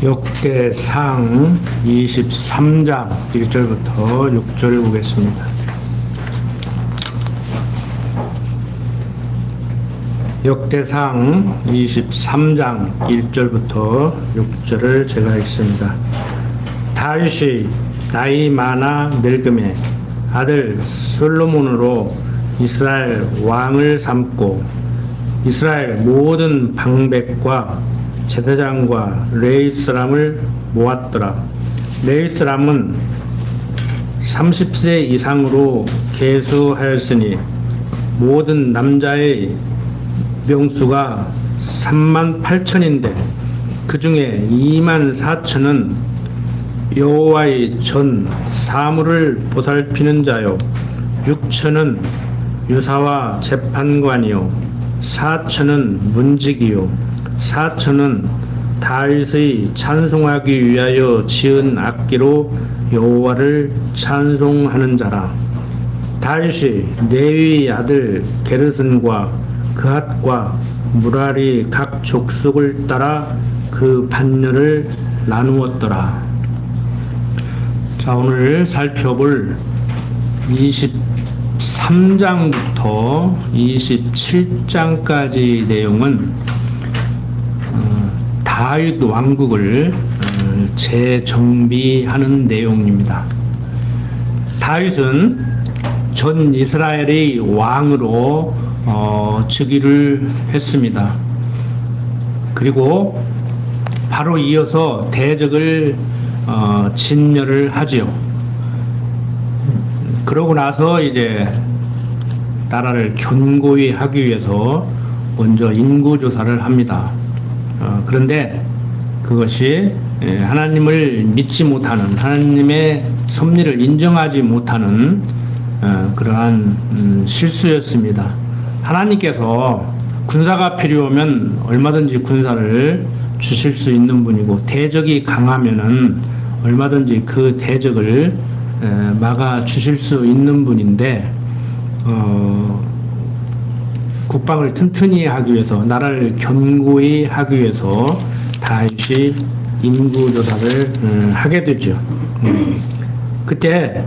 역대상 23장 1절부터 6절을 보겠습니다. 역대상 23장 1절부터 6절을 제가 읽습니다. 다윗이 나이 많아 늙음에 아들 솔로몬으로 이스라엘 왕을 삼고 이스라엘 모든 방백과 제사장과 레위 사람을 모았더라. 레위 사람은 30세 이상으로 계수하였으니 모든 남자의 명수가 38,000인데 그 중에 24,000은 여호와의 전 사물을 보살피는 자요 6,000은 유사와 재판관이요 4,000은 문지기요 4,000은 다윗의 찬송하기 위하여 지은 악기로 여호와를 찬송하는 자라. 다윗이 레위 아들 게르손과 그핫과 무라리 각 족속을 따라 그 반열을 나누었더라. 자, 오늘 살펴볼 23장부터 27장까지 내용은 다윗 왕국을 재정비하는 내용입니다. 다윗은 전 이스라엘의 왕으로 즉위를 했습니다. 그리고 바로 이어서 대적을 진멸을 하지요. 그러고 나서 이제 나라를 견고히 하기 위해서 먼저 인구조사를 합니다. 그런데 그것이 하나님을 믿지 못하는, 하나님의 섭리를 인정하지 못하는 그러한 실수였습니다. 하나님께서 군사가 필요하면 얼마든지 군사를 주실 수 있는 분이고 대적이 강하면은 얼마든지 그 대적을 막아 주실 수 있는 분인데 국방을 튼튼히 하기 위해서 나라를 견고히 하기 위해서 다윗이 인구조사를 하게 되죠. 그때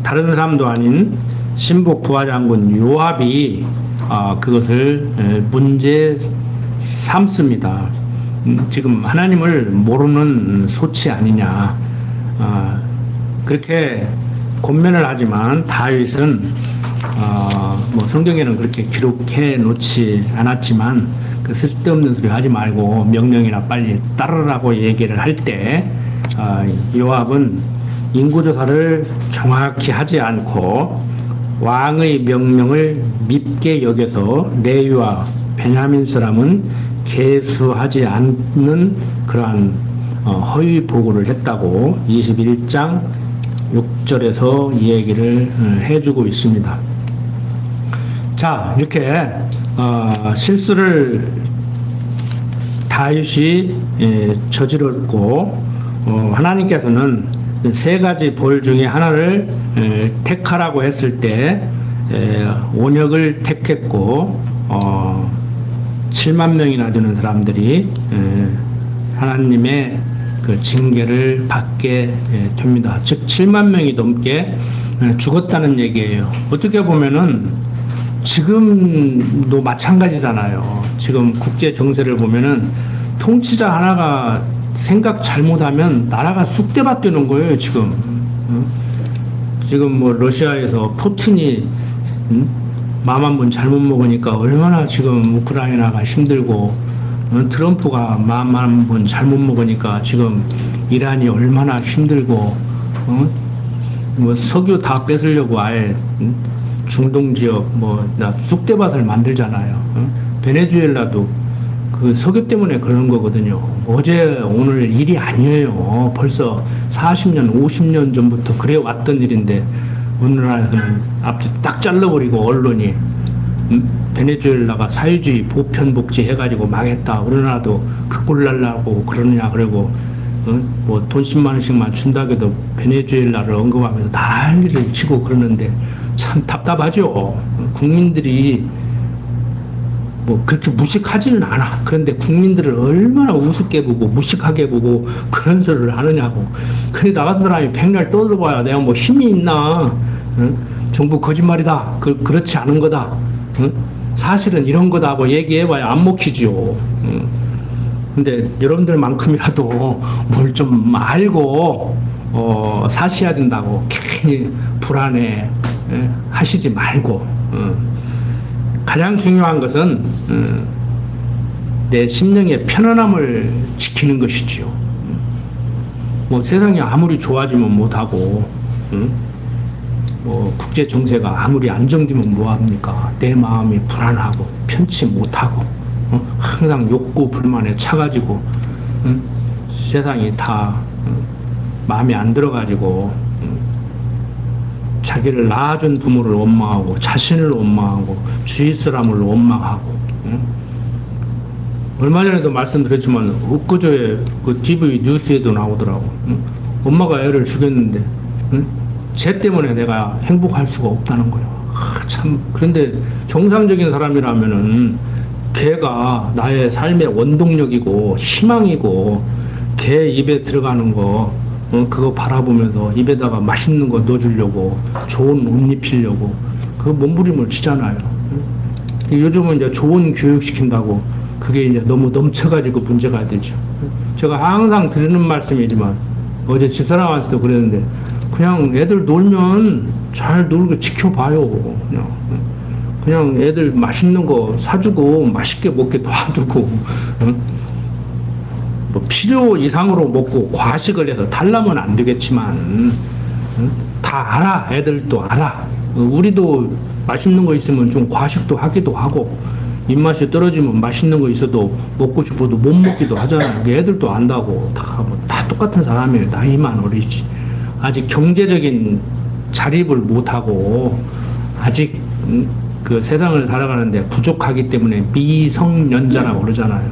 다른 사람도 아닌 신복 부하장군 요압이 그것을 문제 삼습니다. 지금 하나님을 모르는 소치 아니냐 그렇게 권면을 하지만 다윗은 뭐 성경에는 그렇게 기록해 놓지 않았지만 그 쓸데없는 소리 하지 말고 명령이나 빨리 따르라고 얘기를 할 때 요압은 인구조사를 정확히 하지 않고 왕의 명령을 밉게 여겨서 레위와 베냐민 사람은 계수하지 않는 그러한 허위 보고를 했다고 21장 6절에서 이 얘기를 해주고 있습니다. 자, 이렇게 실수를 다윗이 저질렀고 하나님께서는 세 가지 벌 중에 하나를 택하라고 했을 때 온역을 택했고 7만 명이나 되는 사람들이 하나님의 그 징계를 받게 됩니다. 즉 7만 명이 넘게 죽었다는 얘기예요. 어떻게 보면은 지금도 마찬가지잖아요. 지금 국제 정세를 보면은 통치자 하나가 생각 잘못하면 나라가 쑥대밭 되는 거예요. 지금 지금 뭐 러시아에서 푸틴이 맘 한 번 잘못 먹으니까 얼마나 지금 우크라이나가 힘들고 트럼프가 맘 한 번 잘못 먹으니까 지금 이란이 얼마나 힘들고 뭐 석유 다 뺏으려고 아예 중동 지역 뭐 쑥대밭을 만들잖아요. 베네수엘라도 그 석유 때문에 그러는 거거든요. 어제 오늘 일이 아니에요. 벌써 40년, 50년 전부터 그래 왔던 일인데 우리나라에서는 앞뒤 딱 잘라버리고 언론이 베네수엘라가 사회주의 보편복지 해가지고 망했다. 우리나라도 그 꼴 날라고 그러느냐 그러고 뭐 돈 10만 원씩만 준다고 해도 베네수엘라를 언급하면서 난리를 치고 그러는데 참 답답하죠. 국민들이 뭐 그렇게 무식하지는 않아. 그런데 국민들을 얼마나 우습게 보고 무식하게 보고 그런 소리를 하느냐고. 근데 나 같은 사람이 백날 떠들어봐야 내가 뭐 힘이 있나? 응? 정부 거짓말이다. 그렇지 않은 거다. 응? 사실은 이런 거다. 뭐 얘기해봐야 안 먹히죠. 응? 근데 여러분들만큼이라도 뭘 좀 알고 사셔야 된다고 괜히 불안해 하시지 말고. 가장 중요한 것은 내 심령의 편안함을 지키는 것이지요. 뭐 세상이 아무리 좋아지면 못하고 뭐 국제 정세가 아무리 안정되면 뭐합니까? 내 마음이 불안하고 편치 못하고 항상 욕구 불만에 차가지고 세상이 다 마음에 안 들어가지고 자기를 낳아준 부모를 원망하고 자신을 원망하고 주위 사람을 원망하고 얼마 전에도 말씀드렸지만 엊그저에 그 TV 뉴스에도 나오더라고. 엄마가 애를 죽였는데 쟤 때문에 내가 행복할 수가 없다는 거예요. 참. 그런데 정상적인 사람이라면은 걔가 나의 삶의 원동력이고 희망이고 걔 입에 들어가는 거 그거 바라보면서 입에다가 맛있는 거 넣어주려고 좋은 옷 입히려고 그 몸부림을 치잖아요. 요즘은 이제 좋은 교육 시킨다고 그게 이제 너무 넘쳐가지고 문제가 되죠. 제가 항상 드리는 말씀이지만 어제 집사람한테도 그랬는데 그냥 애들 놀면 잘 놀고 지켜봐요. 그냥 애들 맛있는 거 사주고 맛있게 먹게 놔두고 뭐 필요 이상으로 먹고 과식을 해서 탈라면 안 되겠지만 다 알아. 애들도 알아. 우리도 맛있는 거 있으면 좀 과식도 하기도 하고 입맛이 떨어지면 맛있는 거 있어도 먹고 싶어도 못 먹기도 하잖아요. 애들도 안다고. 다 똑같은 사람이에요. 나이만 어리지. 아직 경제적인 자립을 못하고 아직 그 세상을 살아가는데 부족하기 때문에 미성년자라고 그러잖아요.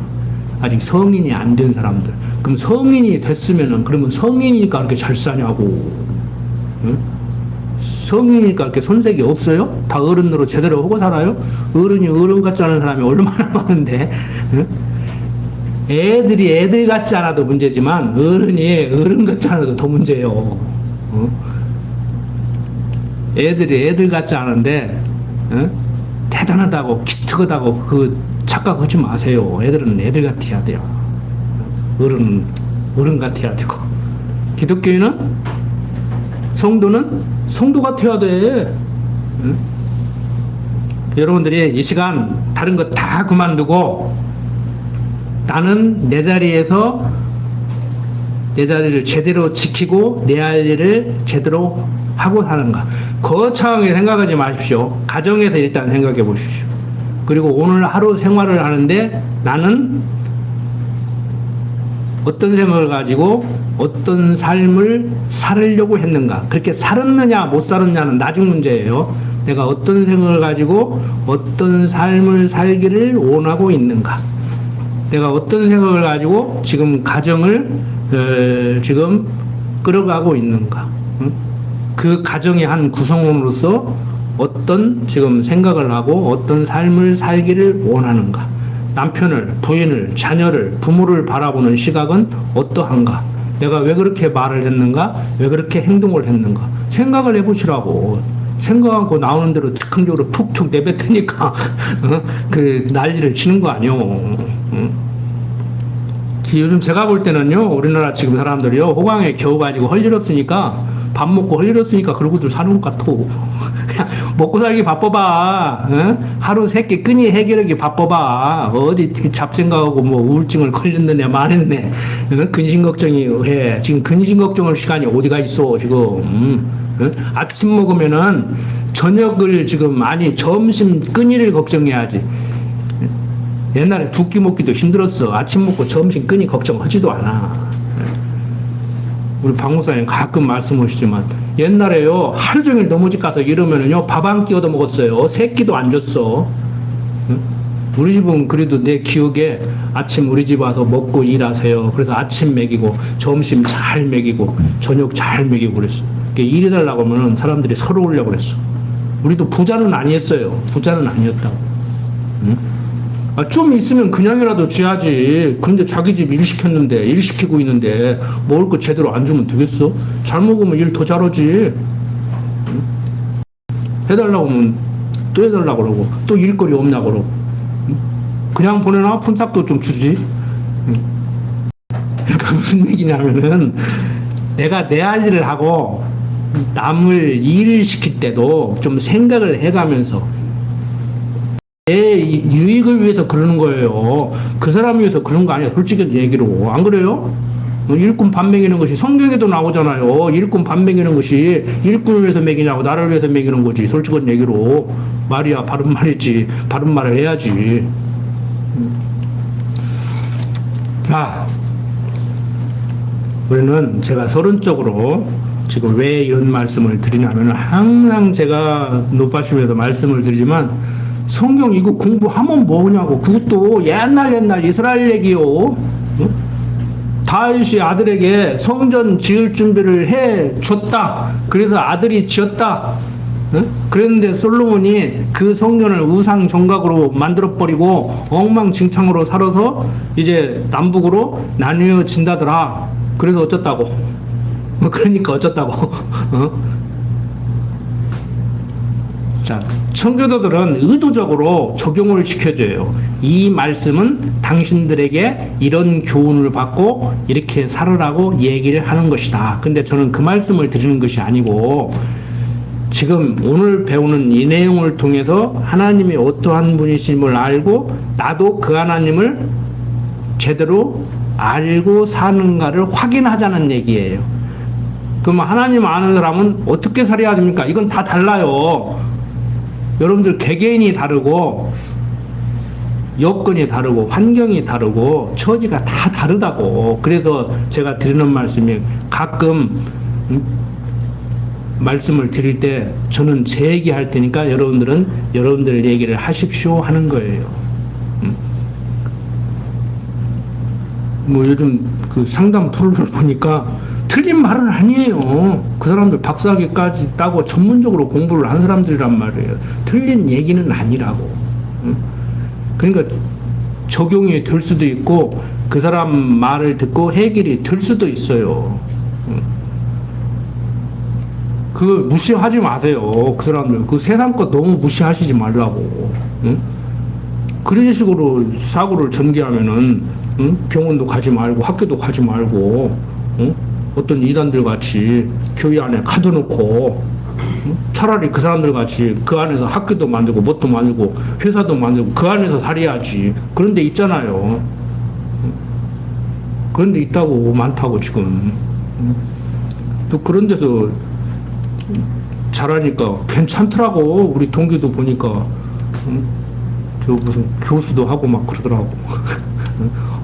아직 성인이 안 된 사람들. 그럼 성인이 됐으면은 그러면 성인이니까 이렇게 잘 사냐고. 응? 성인이니까 이렇게 손색이 없어요? 다 어른으로 제대로 하고 살아요? 어른이 어른 같지 않은 사람이 얼마나 많은데. 응? 애들이 애들 같지 않아도 문제지만 어른이 어른 같지 않아도 더 문제예요. 응? 애들이 애들 같지 않은데 응? 대단하다고 기특하다고 그 착각하지 마세요. 애들은 애들 같아야 돼요. 어른은 어른 같아야 되고 기독교인은 성도는 성도 같아야 돼. 응? 여러분들이 이 시간 다른 거 다 그만두고 나는 내 자리에서 내 자리를 제대로 지키고 내 할 일을 제대로 하고 사는가. 거창하게 생각하지 마십시오. 가정에서 일단 생각해 보십시오. 그리고 오늘 하루 생활을 하는데 나는 어떤 생각을 가지고 어떤 삶을 살으려고 했는가. 그렇게 살았느냐 못 살았냐는 나중 문제예요. 내가 어떤 생각을 가지고 어떤 삶을 살기를 원하고 있는가. 내가 어떤 생각을 가지고 지금 가정을 지금 끌어가고 있는가. 그 가정의 한 구성원으로서 어떤 지금 생각을 하고 어떤 삶을 살기를 원하는가. 남편을, 부인을, 자녀를, 부모를 바라보는 시각은 어떠한가. 내가 왜 그렇게 말을 했는가, 왜 그렇게 행동을 했는가. 생각을 해보시라고. 생각하고 나오는 대로 즉흥적으로 툭툭 내뱉으니까 그 난리를 치는 거 아니요. 요즘 제가 볼 때는요, 우리나라 지금 사람들이요, 호강에 겨워가지고 할 일 없으니까 밥 먹고 할 일 없으니까 그러고들 사는 것 같아. 그냥 먹고 살기 바빠봐. 응? 하루 3끼 끊이 해결하기 바빠봐. 어디 잡생각하고 뭐 우울증을 걸렸느냐 말했네. 응? 근심 걱정이 해. 지금 근심 걱정할 시간이 어디가 있어 지금. 응? 아침 먹으면은 저녁을 지금 아니 점심 끊이를 걱정해야지. 옛날에 두 끼 먹기도 힘들었어. 아침 먹고 점심 끊이 걱정하지도 않아. 우리 박 목사님 가끔 말씀하시지만 옛날에요 하루 종일 너무 집 가서 이러면은요 밥 한 끼 얻어 먹었어요. 3끼도 안 줬어. 우리 집은 그래도 내 기억에 아침 우리 집 와서 먹고 일하세요. 그래서 아침 먹이고 점심 잘 먹이고 저녁 잘 먹이고 그랬어. 일해달라고 하면은 사람들이 서러우려고 그랬어. 우리도 부자는 아니었어요. 부자는 아니었다고. 응? 좀 있으면 그냥이라도 줘야지. 근데 자기 집 일 시켰는데, 일 시키고 있는데, 먹을 거 제대로 안 주면 되겠어? 잘 먹으면 일 더 잘하지. 해달라고 하면 또 해달라고 그러고, 또 일거리 없나 그러고. 그냥 보내나? 푼싹도 좀 주지. 그러니까 무슨 얘기냐면은, 내가 내 할 일을 하고, 남을 일을 시킬 때도 좀 생각을 해가면서, 내 유익을 위해서 그러는 거예요. 그 사람 위해서 그런 거 아니야. 솔직히 얘기로. 안 그래요? 일꾼 밥 먹이는 것이 성경에도 나오잖아요. 일꾼 밥 먹이는 것이 일꾼을 위해서 먹이냐고 나를 위해서 먹이는 거지. 솔직한 얘기로. 말이야 바른 말이지. 바른 말을 해야지. 자, 우리는 제가 서론적으로 지금 왜 이런 말씀을 드리냐면 항상 제가 높아심에서 말씀을 드리지만 성경 이거 공부하면 뭐냐고. 그것도 옛날 이스라엘 얘기요. 다윗이 아들에게 성전 지을 준비를 해 줬다. 그래서 아들이 지었다. 그랬는데 솔로몬이 그 성전을 우상 정각으로 만들어 버리고 엉망진창으로 살아서 이제 남북으로 나뉘어진다더라. 그래서 어쩌다고? 그러니까 어쩌다고? 자, 청교도들은 의도적으로 적용을 시켜줘요. 이 말씀은 당신들에게 이런 교훈을 받고 이렇게 살으라고 얘기를 하는 것이다. 근데 저는 그 말씀을 드리는 것이 아니고 지금 오늘 배우는 이 내용을 통해서 하나님이 어떠한 분이심을 알고 나도 그 하나님을 제대로 알고 사는가를 확인하자는 얘기예요. 그럼 하나님 아는 사람은 어떻게 살아야 됩니까? 이건 다 달라요. 여러분들 개개인이 다르고 여건이 다르고 환경이 다르고 처지가 다 다르다고. 그래서 제가 드리는 말씀이 가끔 말씀을 드릴 때 저는 제 얘기할 테니까 여러분들은 여러분들 얘기를 하십시오 하는 거예요. 뭐 요즘 그 상담 프로를 보니까 틀린 말은 아니에요. 그 사람들 박사학위까지 따고 전문적으로 공부를 한 사람들이란 말이에요. 틀린 얘기는 아니라고. 그러니까 적용이 될 수도 있고 그 사람 말을 듣고 해결이 될 수도 있어요. 그거 무시하지 마세요. 그 사람들 그 세상 것 너무 무시하시지 말라고. 그런 식으로 사고를 전개하면은 병원도 가지 말고 학교도 가지 말고 어떤 이단들 같이 교회 안에 가둬놓고 차라리 그 사람들 같이 그 안에서 학교도 만들고 뭣도 만들고 회사도 만들고 그 안에서 살아야지. 그런 데 있잖아요. 그런 데 있다고 많다고 지금. 또 그런 데서 잘하니까 괜찮더라고. 우리 동기도 보니까 저 무슨 교수도 하고 막 그러더라고.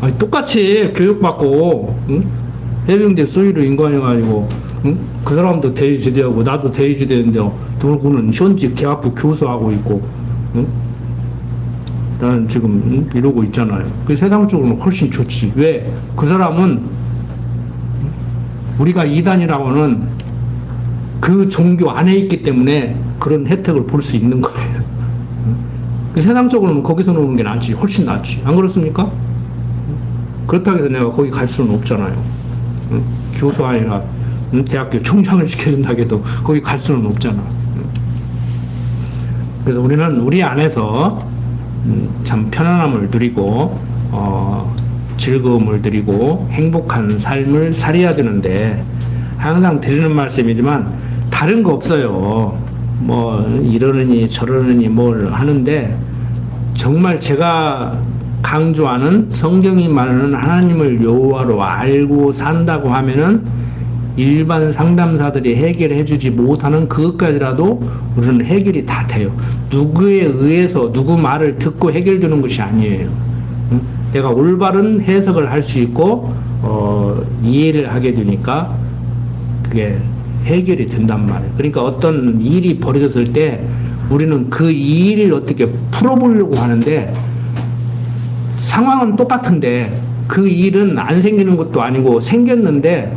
아니 똑같이 교육받고 해병대 소위로 인간해가지고 그 사람도 대위제대하고 나도 대위제대인데 누구는 현직 대학교 교수하고 있고 나는 지금 이러고 있잖아요. 그 세상적으로는 훨씬 좋지. 왜? 그 사람은 우리가 이단이라고는 그 종교 안에 있기 때문에 그런 혜택을 볼 수 있는 거예요. 그 세상적으로는 거기서 노는 게 낫지. 훨씬 낫지. 안 그렇습니까? 그렇다고 해서 내가 거기 갈 수는 없잖아요. 교수 아니라 대학교 총장을 시켜준다고 해도 거기 갈 수는 없잖아. 그래서 우리는 우리 안에서 참 편안함을 누리고 즐거움을 누리고 행복한 삶을 살아야 되는데 항상 드리는 말씀이지만 다른 거 없어요. 뭐 이러느니 저러느니 뭘 하는데 정말 제가 강조하는 성경이 말하는 하나님을 여호와로 알고 산다고 하면은 일반 상담사들이 해결해 주지 못하는 그것까지라도 우리는 해결이 다 돼요. 누구에 의해서 누구 말을 듣고 해결되는 것이 아니에요. 내가 올바른 해석을 할 수 있고 이해를 하게 되니까 그게 해결이 된단 말이에요. 그러니까 어떤 일이 벌어졌을 때 우리는 그 일을 어떻게 풀어보려고 하는데 상황은 똑같은데 그 일은 안 생기는 것도 아니고 생겼는데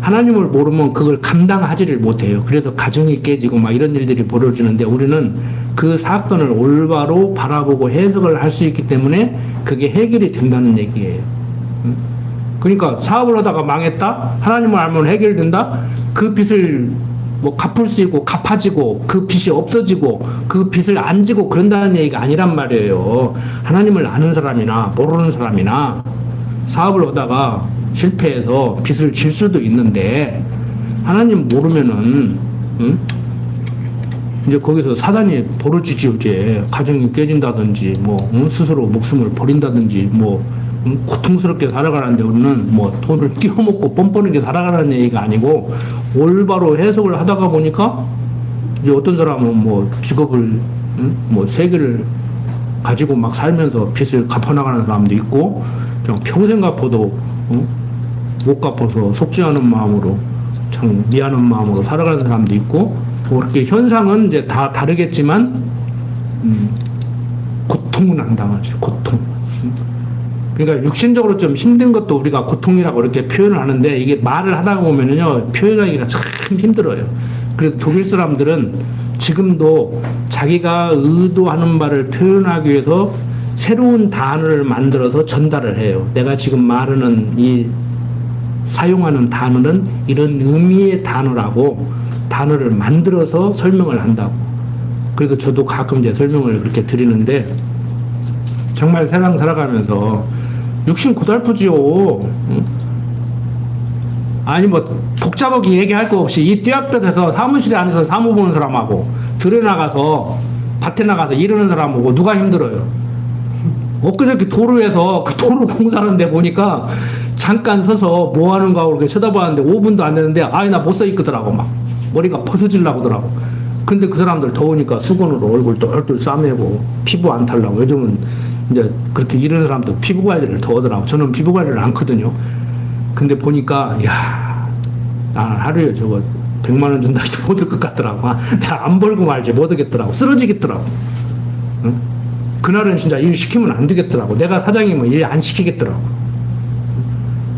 하나님을 모르면 그걸 감당하지를 못해요. 그래서 가정이 깨지고 막 이런 일들이 벌어지는데 우리는 그 사건을 올바로 바라보고 해석을 할 수 있기 때문에 그게 해결이 된다는 얘기예요. 그러니까 사업을 하다가 망했다? 하나님을 알면 해결된다? 그 빚을 뭐 갚을 수 있고 갚아지고 그 빚이 없어지고 그 빚을 안 지고 그런다는 얘기가 아니란 말이에요. 하나님을 아는 사람이나 모르는 사람이나 사업을 하다가 실패해서 빚을 질 수도 있는데 하나님 모르면은 이제 거기서 사단이 벌어지지. 이제 가정이 깨진다든지 뭐 스스로 목숨을 버린다든지 뭐 고통스럽게 살아가는데 우리는 뭐 돈을 띄어먹고 뻔뻔하게 살아가라는 얘기가 아니고 올바로 해석을 하다가 보니까 이제 어떤 사람은 뭐 직업을 뭐 세 개를 가지고 막 살면서 빚을 갚아나가는 사람도 있고 그냥 평생 갚아도 못 갚아서 속죄하는 마음으로 참 미안한 마음으로 살아가는 사람도 있고 뭐 그렇게 현상은 이제 다 다르겠지만 고통은 안 당하죠. 고통. 그러니까 육신적으로 좀 힘든 것도 우리가 고통이라고 이렇게 표현을 하는데 이게 말을 하다 보면은요 표현하기가 참 힘들어요. 그래서 독일 사람들은 지금도 자기가 의도하는 바를 표현하기 위해서 새로운 단어를 만들어서 전달을 해요. 내가 지금 말하는 이 사용하는 단어는 이런 의미의 단어라고 단어를 만들어서 설명을 한다고. 그래서 저도 가끔 이제 설명을 그렇게 드리는데 정말 세상 살아가면서 육신 고달프지요. 아니 뭐 복잡하게 얘기할 거 없이 이 띠앞에서 사무실에 앉아서 사무 보는 사람하고 들에 나가서 밭에 나가서 일하는 사람하고 누가 힘들어요? 엊그저께 도로에서 그 도로 공사하는데 보니까 잠깐 서서 뭐 하는가 그렇게 쳐다봤는데 5분도 안 되는데 아이 나 못 서 있거더라고. 막 머리가 벗어지려고 하더라고. 근데 그 사람들 더우니까 수건으로 얼굴 똘똘 싸매고 피부 안 탈라고. 요즘은 이제 그렇게 이런 사람도 피부 관리를 더 하더라고. 저는 피부 관리를 안 하거든요. 근데 보니까 야 나는 하루에 저거 100만 원 준다 해도 못 올 것 같더라고. 내가 안 벌고 말지 못 오겠더라고. 쓰러지겠더라고. 응? 그날은 진짜 일 시키면 안 되겠더라고. 내가 사장이면 일 안 시키겠더라고.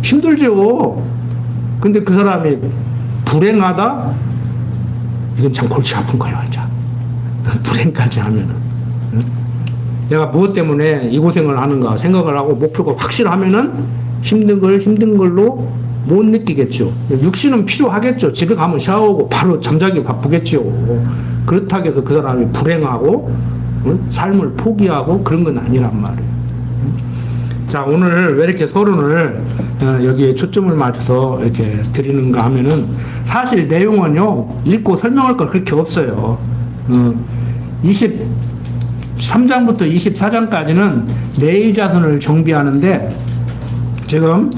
힘들죠. 근데 그 사람이 불행하다? 이건 참 골치 아픈 거야, 진짜. 불행까지 하면은. 응? 내가 무엇 때문에 이 고생을 하는가 생각을 하고 목표가 확실하면은 힘든 걸로 못 느끼겠죠. 육신은 필요하겠죠. 집에 가면 샤워하고 바로 잠자기 바쁘겠죠. 그렇다고 해서 그 사람이 불행하고 삶을 포기하고 그런 건 아니란 말이에요. 자, 오늘 왜 이렇게 서론을 여기에 초점을 맞춰서 이렇게 드리는가 하면은 사실 내용은요 읽고 설명할 거 그렇게 없어요. 23장부터 24장까지는 레위 자손을 정비하는데 지금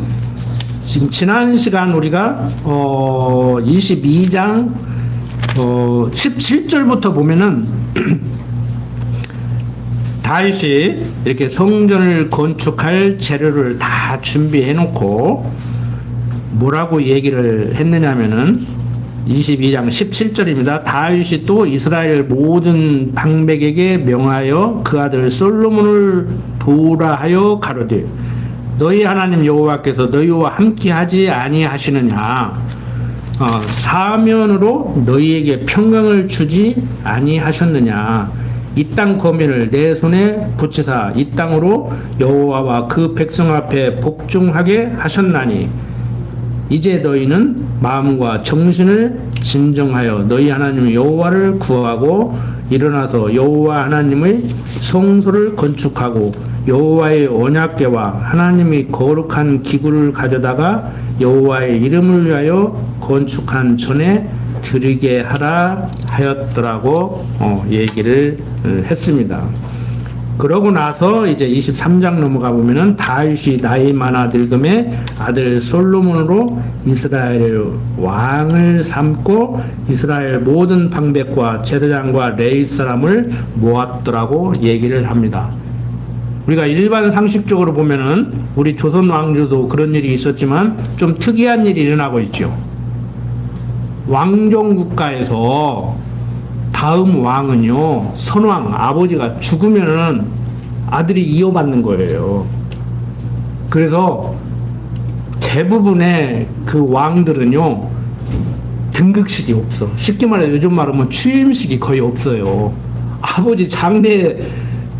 지난 시간 우리가 22장 17절부터 보면은 다윗이 이렇게 성전을 건축할 재료를 다 준비해 놓고 뭐라고 얘기를 했느냐면은 22장 17절입니다. 다윗이 또 이스라엘 모든 방백에게 명하여 그 아들 솔로몬을 도우라 하여 가로되 너희 하나님 여호와께서 너희와 함께하지 아니하시느냐 사면으로 너희에게 평강을 주지 아니하셨느냐 이 땅 거민을 내 손에 붙이사 이 땅으로 여호와와 그 백성 앞에 복종하게 하셨나니 이제 너희는 마음과 정신을 진정하여 너희 하나님 여호와를 구하고 일어나서 여호와 하나님의 성소를 건축하고 여호와의 언약궤와 하나님이 거룩한 기구를 가져다가 여호와의 이름을 위하여 건축한 전에 드리게 하라 하였더라고 얘기를 했습니다. 그러고 나서 이제 23장 넘어가 보면은 다윗이 나이 많아 늙음에 아들 솔로몬으로 이스라엘 왕을 삼고 이스라엘 모든 방백과 제사장과 레위 사람을 모았더라고 얘기를 합니다. 우리가 일반 상식적으로 보면은 우리 조선 왕조도 그런 일이 있었지만 좀 특이한 일이 일어나고 있죠. 왕정 국가에서 다음 왕은요 선왕 아버지가 죽으면은 아들이 이어받는 거예요. 그래서 대부분의 그 왕들은요, 등극식이 없어. 쉽게 말해 요즘 말하면 취임식이 거의 없어요. 아버지 장례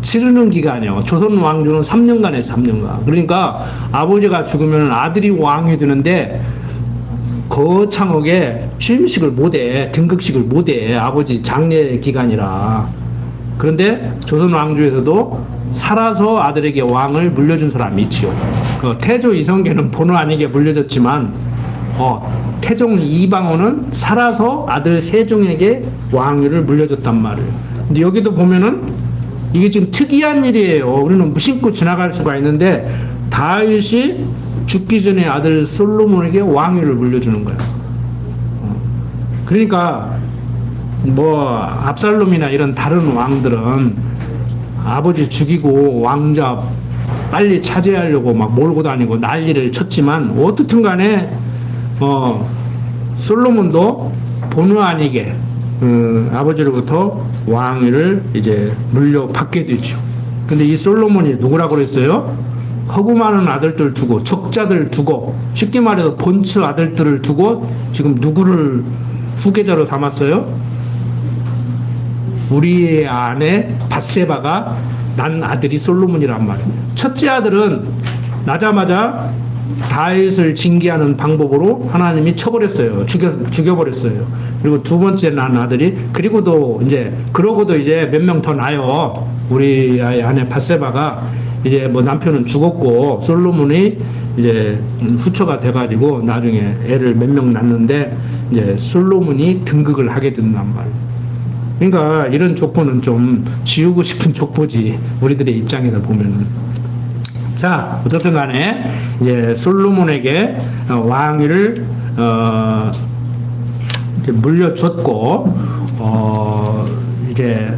치르는 기간이요. 조선 왕조는 3년간에 3년간. 그러니까 아버지가 죽으면 아들이 왕이 되는데 거창하게 취임식을 못해. 등극식을 못해. 아버지 장례 기간이라. 그런데 조선 왕조에서도 살아서 아들에게 왕을 물려준 사람이 있지요. 태조 이성계는 본의 아니게 물려줬지만 태종 이방원은 살아서 아들 세종에게 왕위를 물려줬단 말이에요. 근데 여기도 보면은 이게 지금 특이한 일이에요. 우리는 무심코 지나갈 수가 있는데 다윗이 죽기 전에 아들 솔로몬에게 왕위를 물려주는 거예요. 그러니까 뭐 압살롬이나 이런 다른 왕들은 아버지 죽이고 왕자 빨리 차지하려고 막 몰고 다니고 난리를 쳤지만 어떻든 간에 솔로몬도 본의 아니게 아버지로부터 왕위를 이제 물려받게 되죠. 근데 이 솔로몬이 누구라고 그랬어요? 허구 많은 아들들 두고 적자들 두고 쉽게 말해서 본츠 아들들을 두고 지금 누구를 후계자로 삼았어요? 우리의 아내 밧세바가 난 아들이 솔로몬이란 말이에요. 첫째 아들은 나자마자 다윗을 징계하는 방법으로 하나님이 쳐버렸어요. 죽여버렸어요. 그리고 두 번째 난 아들이 그러고도 이제 몇 명 더 나요. 우리 아내 밧세바가 이제 뭐 남편은 죽었고 솔로몬이 이제 후처가 돼가지고 나중에 애를 몇 명 낳는데 이제 솔로몬이 등극을 하게 된단 말이에요. 그러니까 이런 족보는 좀 지우고 싶은 족보지 우리들의 입장에서 보면은. 자, 어쨌든 간에 이제 솔로몬에게 왕위를 이제 물려줬고 이제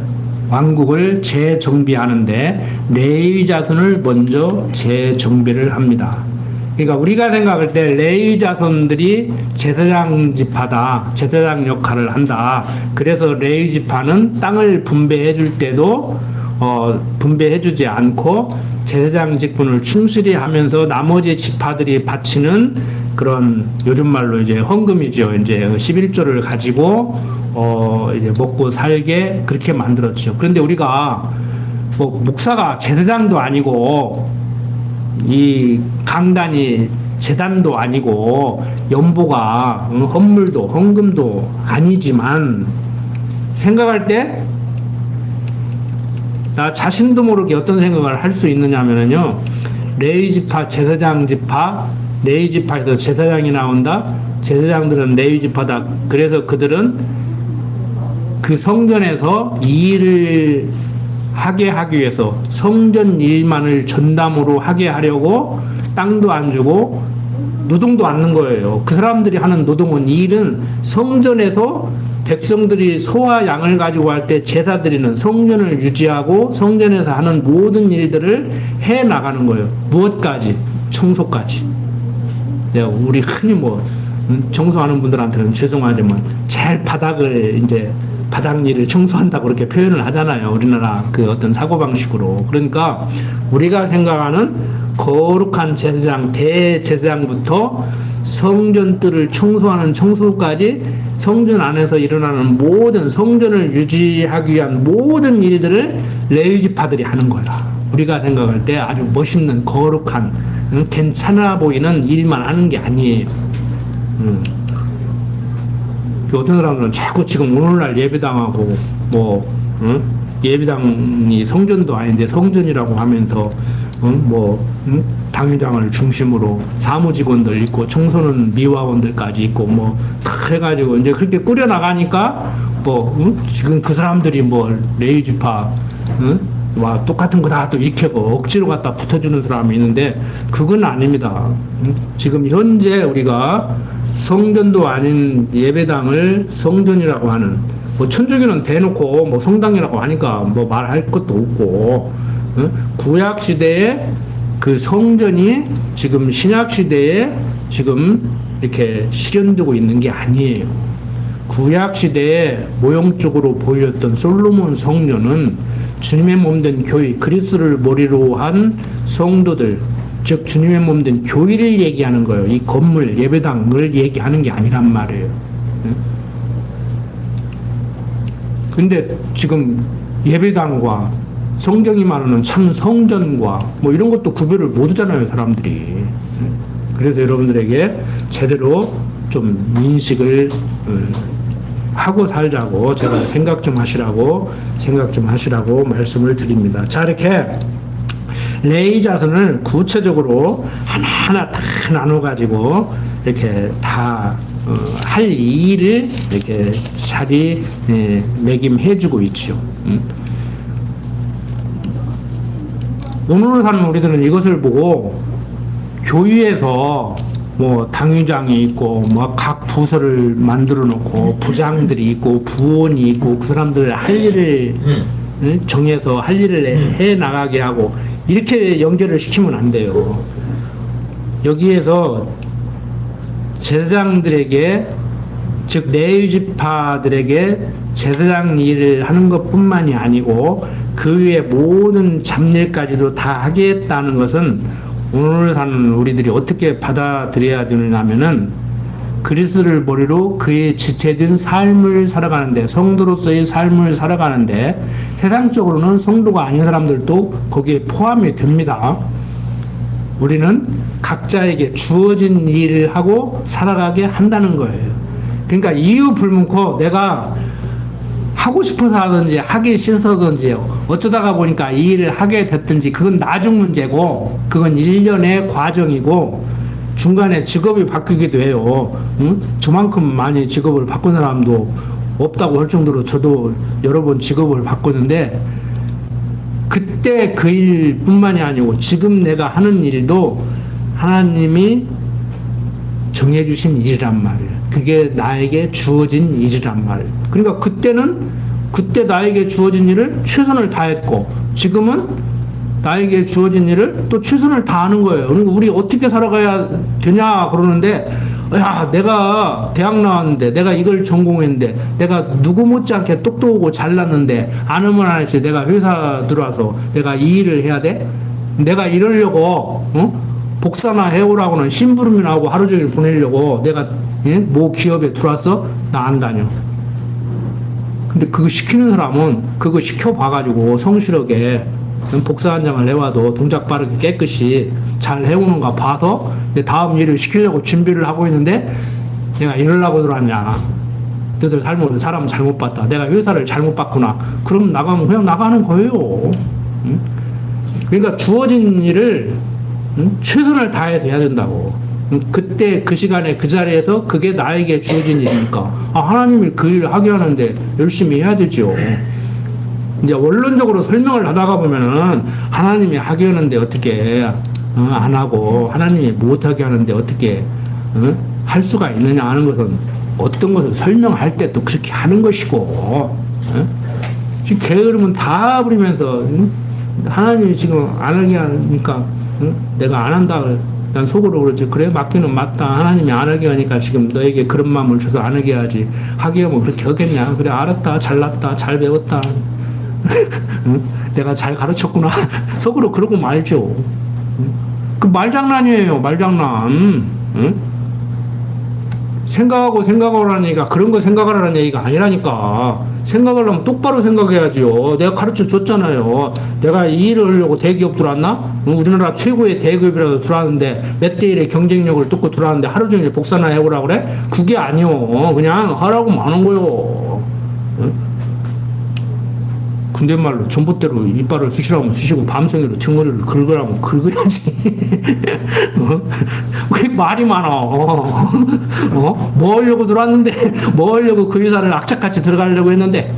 왕국을 재정비하는데 레위 자손을 먼저 재정비를 합니다. 그러니까 우리가 생각할 때 레위 자손들이 제사장 지파다, 제사장 역할을 한다. 그래서 레위 지파는 땅을 분배해 줄 때도 분배해 주지 않고 제사장 직분을 충실히 하면서 나머지 지파들이 바치는 그런 요즘 말로 이제 헌금이죠. 이제 11조를 가지고 이제 먹고 살게 그렇게 만들었죠. 그런데 우리가 뭐 목사가 제사장도 아니고 이 강단이 제단도 아니고 연보가 헌물도 헌금도 아니지만 생각할 때 나 자신도 모르게 어떤 생각을 할 수 있느냐면요, 레위 지파, 제사장 지파, 레위 지파에서 제사장이 나온다. 제사장들은 레위 지파다. 그래서 그들은 그 성전에서 이 일을 하게 하기 위해서 성전 일만을 전담으로 하게 하려고 땅도 안 주고 노동도 안 넣는 거예요. 그 사람들이 하는 노동은 이 일은 성전에서 백성들이 소와 양을 가지고 할 때 제사 드리는 성전을 유지하고 성전에서 하는 모든 일들을 해 나가는 거예요. 무엇까지? 청소까지. 우리 흔히 뭐 청소하는 분들한테는 죄송하지만 잘 바닥을 이제 바닥 일을 청소한다고 그렇게 표현을 하잖아요. 우리나라 그 어떤 사고방식으로. 그러니까 우리가 생각하는 거룩한 제사장, 대제사장부터 성전들을 청소하는 청소까지 성전 안에서 일어나는 모든 성전을 유지하기 위한 모든 일들을 레위 지파들이 하는 거야. 우리가 생각할 때 아주 멋있는 거룩한 괜찮아 보이는 일만 하는 게 아니에요. 어떤 사람들은 자꾸 지금 오늘날 예배당하고 예배당이 성전도 아닌데 성전이라고 하면서 당회장을 중심으로 사무직원들 있고 청소는 미화원들까지 있고 다 해가지고 이제 그렇게 꾸려 나가니까 지금 그 사람들이 레위 지파 와 똑같은 거 다 또 익히고 억지로 갖다 붙어주는 사람이 있는데 그건 아닙니다. 지금 현재 우리가 성전도 아닌 예배당을 성전이라고 하는 천주교는 대놓고 성당이라고 하니까 말할 것도 없고 구약 시대에 그 성전이 지금 신약 시대에 지금 이렇게 실현되고 있는 게 아니에요. 구약 시대에 모형적으로 보였던 솔로몬 성전은 주님의 몸된 교회 그리스도를 머리로 한 성도들 즉 주님의 몸 된 교회를 얘기하는 거예요. 이 건물, 예배당을 얘기하는 게 아니란 말이에요. 근데 지금 예배당과 성경이 말하는 참 성전과 뭐 이런 것도 구별을 못 하잖아요, 사람들이. 그래서 여러분들에게 제대로 좀 인식을 하고 살자고 제가 생각 좀 하시라고 말씀을 드립니다. 자, 이렇게 레위 자손을 구체적으로 하나하나 다 나눠가지고 이렇게 다 할 일을 이렇게 자리 매김해주고 있죠. 오늘 사는 우리들은 이것을 보고 교회에서 뭐 당회장이 있고 뭐 각 부서를 만들어 놓고 부장들이 있고 부원이 있고 그 사람들 할 일을 정해서 할 일을 해 나가게 하고 이렇게 연결을 시키면 안 돼요. 여기에서 제사장들에게 즉 레위 지파들에게 제사장 일을 하는 것뿐만이 아니고 그 위에 모든 잡일까지도 다 하겠다는 것은 오늘 사는 우리들이 어떻게 받아들여야 되느냐면은 그리스도를 머리로 그의 지체된 삶을 살아가는데 성도로서의 삶을 살아가는데 세상적으로는 성도가 아닌 사람들도 거기에 포함이 됩니다. 우리는 각자에게 주어진 일을 하고 살아가게 한다는 거예요. 그러니까 이유 불문코 내가 하고 싶어서 하든지 하기 싫어서든지 어쩌다가 보니까 이 일을 하게 됐든지 그건 나중 문제고 그건 일련의 과정이고 중간에 직업이 바뀌기도 해요. 응? 저만큼 많이 직업을 바꾼 사람도 없다고 할 정도로 저도 여러 번 직업을 바꿨는데 그때 그 일뿐만이 아니고 지금 내가 하는 일도 하나님이 정해주신 일이란 말이에요. 그게 나에게 주어진 일이란 말이에요. 그러니까 그때 나에게 주어진 일을 최선을 다했고 지금은 나에게 주어진 일을 또 최선을 다하는 거예요. 그러니까 우리 어떻게 살아가야 되냐 그러는데 야, 내가 대학 나왔는데 내가 이걸 전공했는데 내가 누구 못지않게 똑똑하고 잘났는데 안 하면 안 했지 내가 회사 들어와서 내가 이 일을 해야 돼? 내가 이러려고 복사나 해오라고는 심부름이나 하고 하루 종일 보내려고 내가 뭐 기업에 들어왔어? 나 안 다녀. 근데 그거 시키는 사람은 그거 시켜봐가지고 성실하게 복사 한 장을 내와도 동작 빠르게 깨끗이 잘 해오는가 봐서 다음 일을 시키려고 준비를 하고 있는데 내가 이러려고 들어왔냐. 너희들 사람 잘못 봤다. 내가 회사를 잘못 봤구나. 그럼 나가면 그냥 나가는 거예요. 그러니까 주어진 일을 최선을 다해 돼야 된다고. 그때 그 시간에 그 자리에서 그게 나에게 주어진 일이니까 하나님이 그 일을 하게 하는데 열심히 해야 되죠. 이제 원론적으로 설명을 하다가 보면은 하나님이 하게 하는데 어떻게 안 하고 하나님이 못하게 하는데 어떻게 할 수가 있느냐 하는 것은 어떤 것을 설명할 때 또 그렇게 하는 것이고 지금 게으르면 다 부리면서 하나님이 지금 안 하게 하니까 내가 안 한다 난 속으로 그러지. 그래 맞기는 맞다. 하나님이 안 하게 하니까 지금 너에게 그런 마음을 줘서 안 하게 하지. 하게 하면 그렇게 하겠냐. 그래 알았다. 잘났다. 잘 배웠다. 내가 잘 가르쳤구나. 속으로 그러고 말죠. 그 말장난이에요. 말장난. 생각하고 하라니까 그런 거 생각하라는 얘기가 아니라니까. 생각을 하면 똑바로 생각해야지요. 내가 가르쳐 줬잖아요. 내가 이 일을 하려고 대기업 들어왔나? 우리나라 최고의 대기업이라도 들어왔는데 몇 대 1의 경쟁력을 뚫고 들어왔는데 하루 종일 복사나 해오라고 그래? 그게 아니요. 그냥 하라고 하는 거요. 근데 말로 전봇대로 이빨을 쑤시라면 쑤시고 밤송이로 등허리를 긁으라면 긁어야지. 왜 말이 많아? 뭐 하려고 들어왔는데, 뭐 하려고 그 회사를 악착같이 들어가려고 했는데,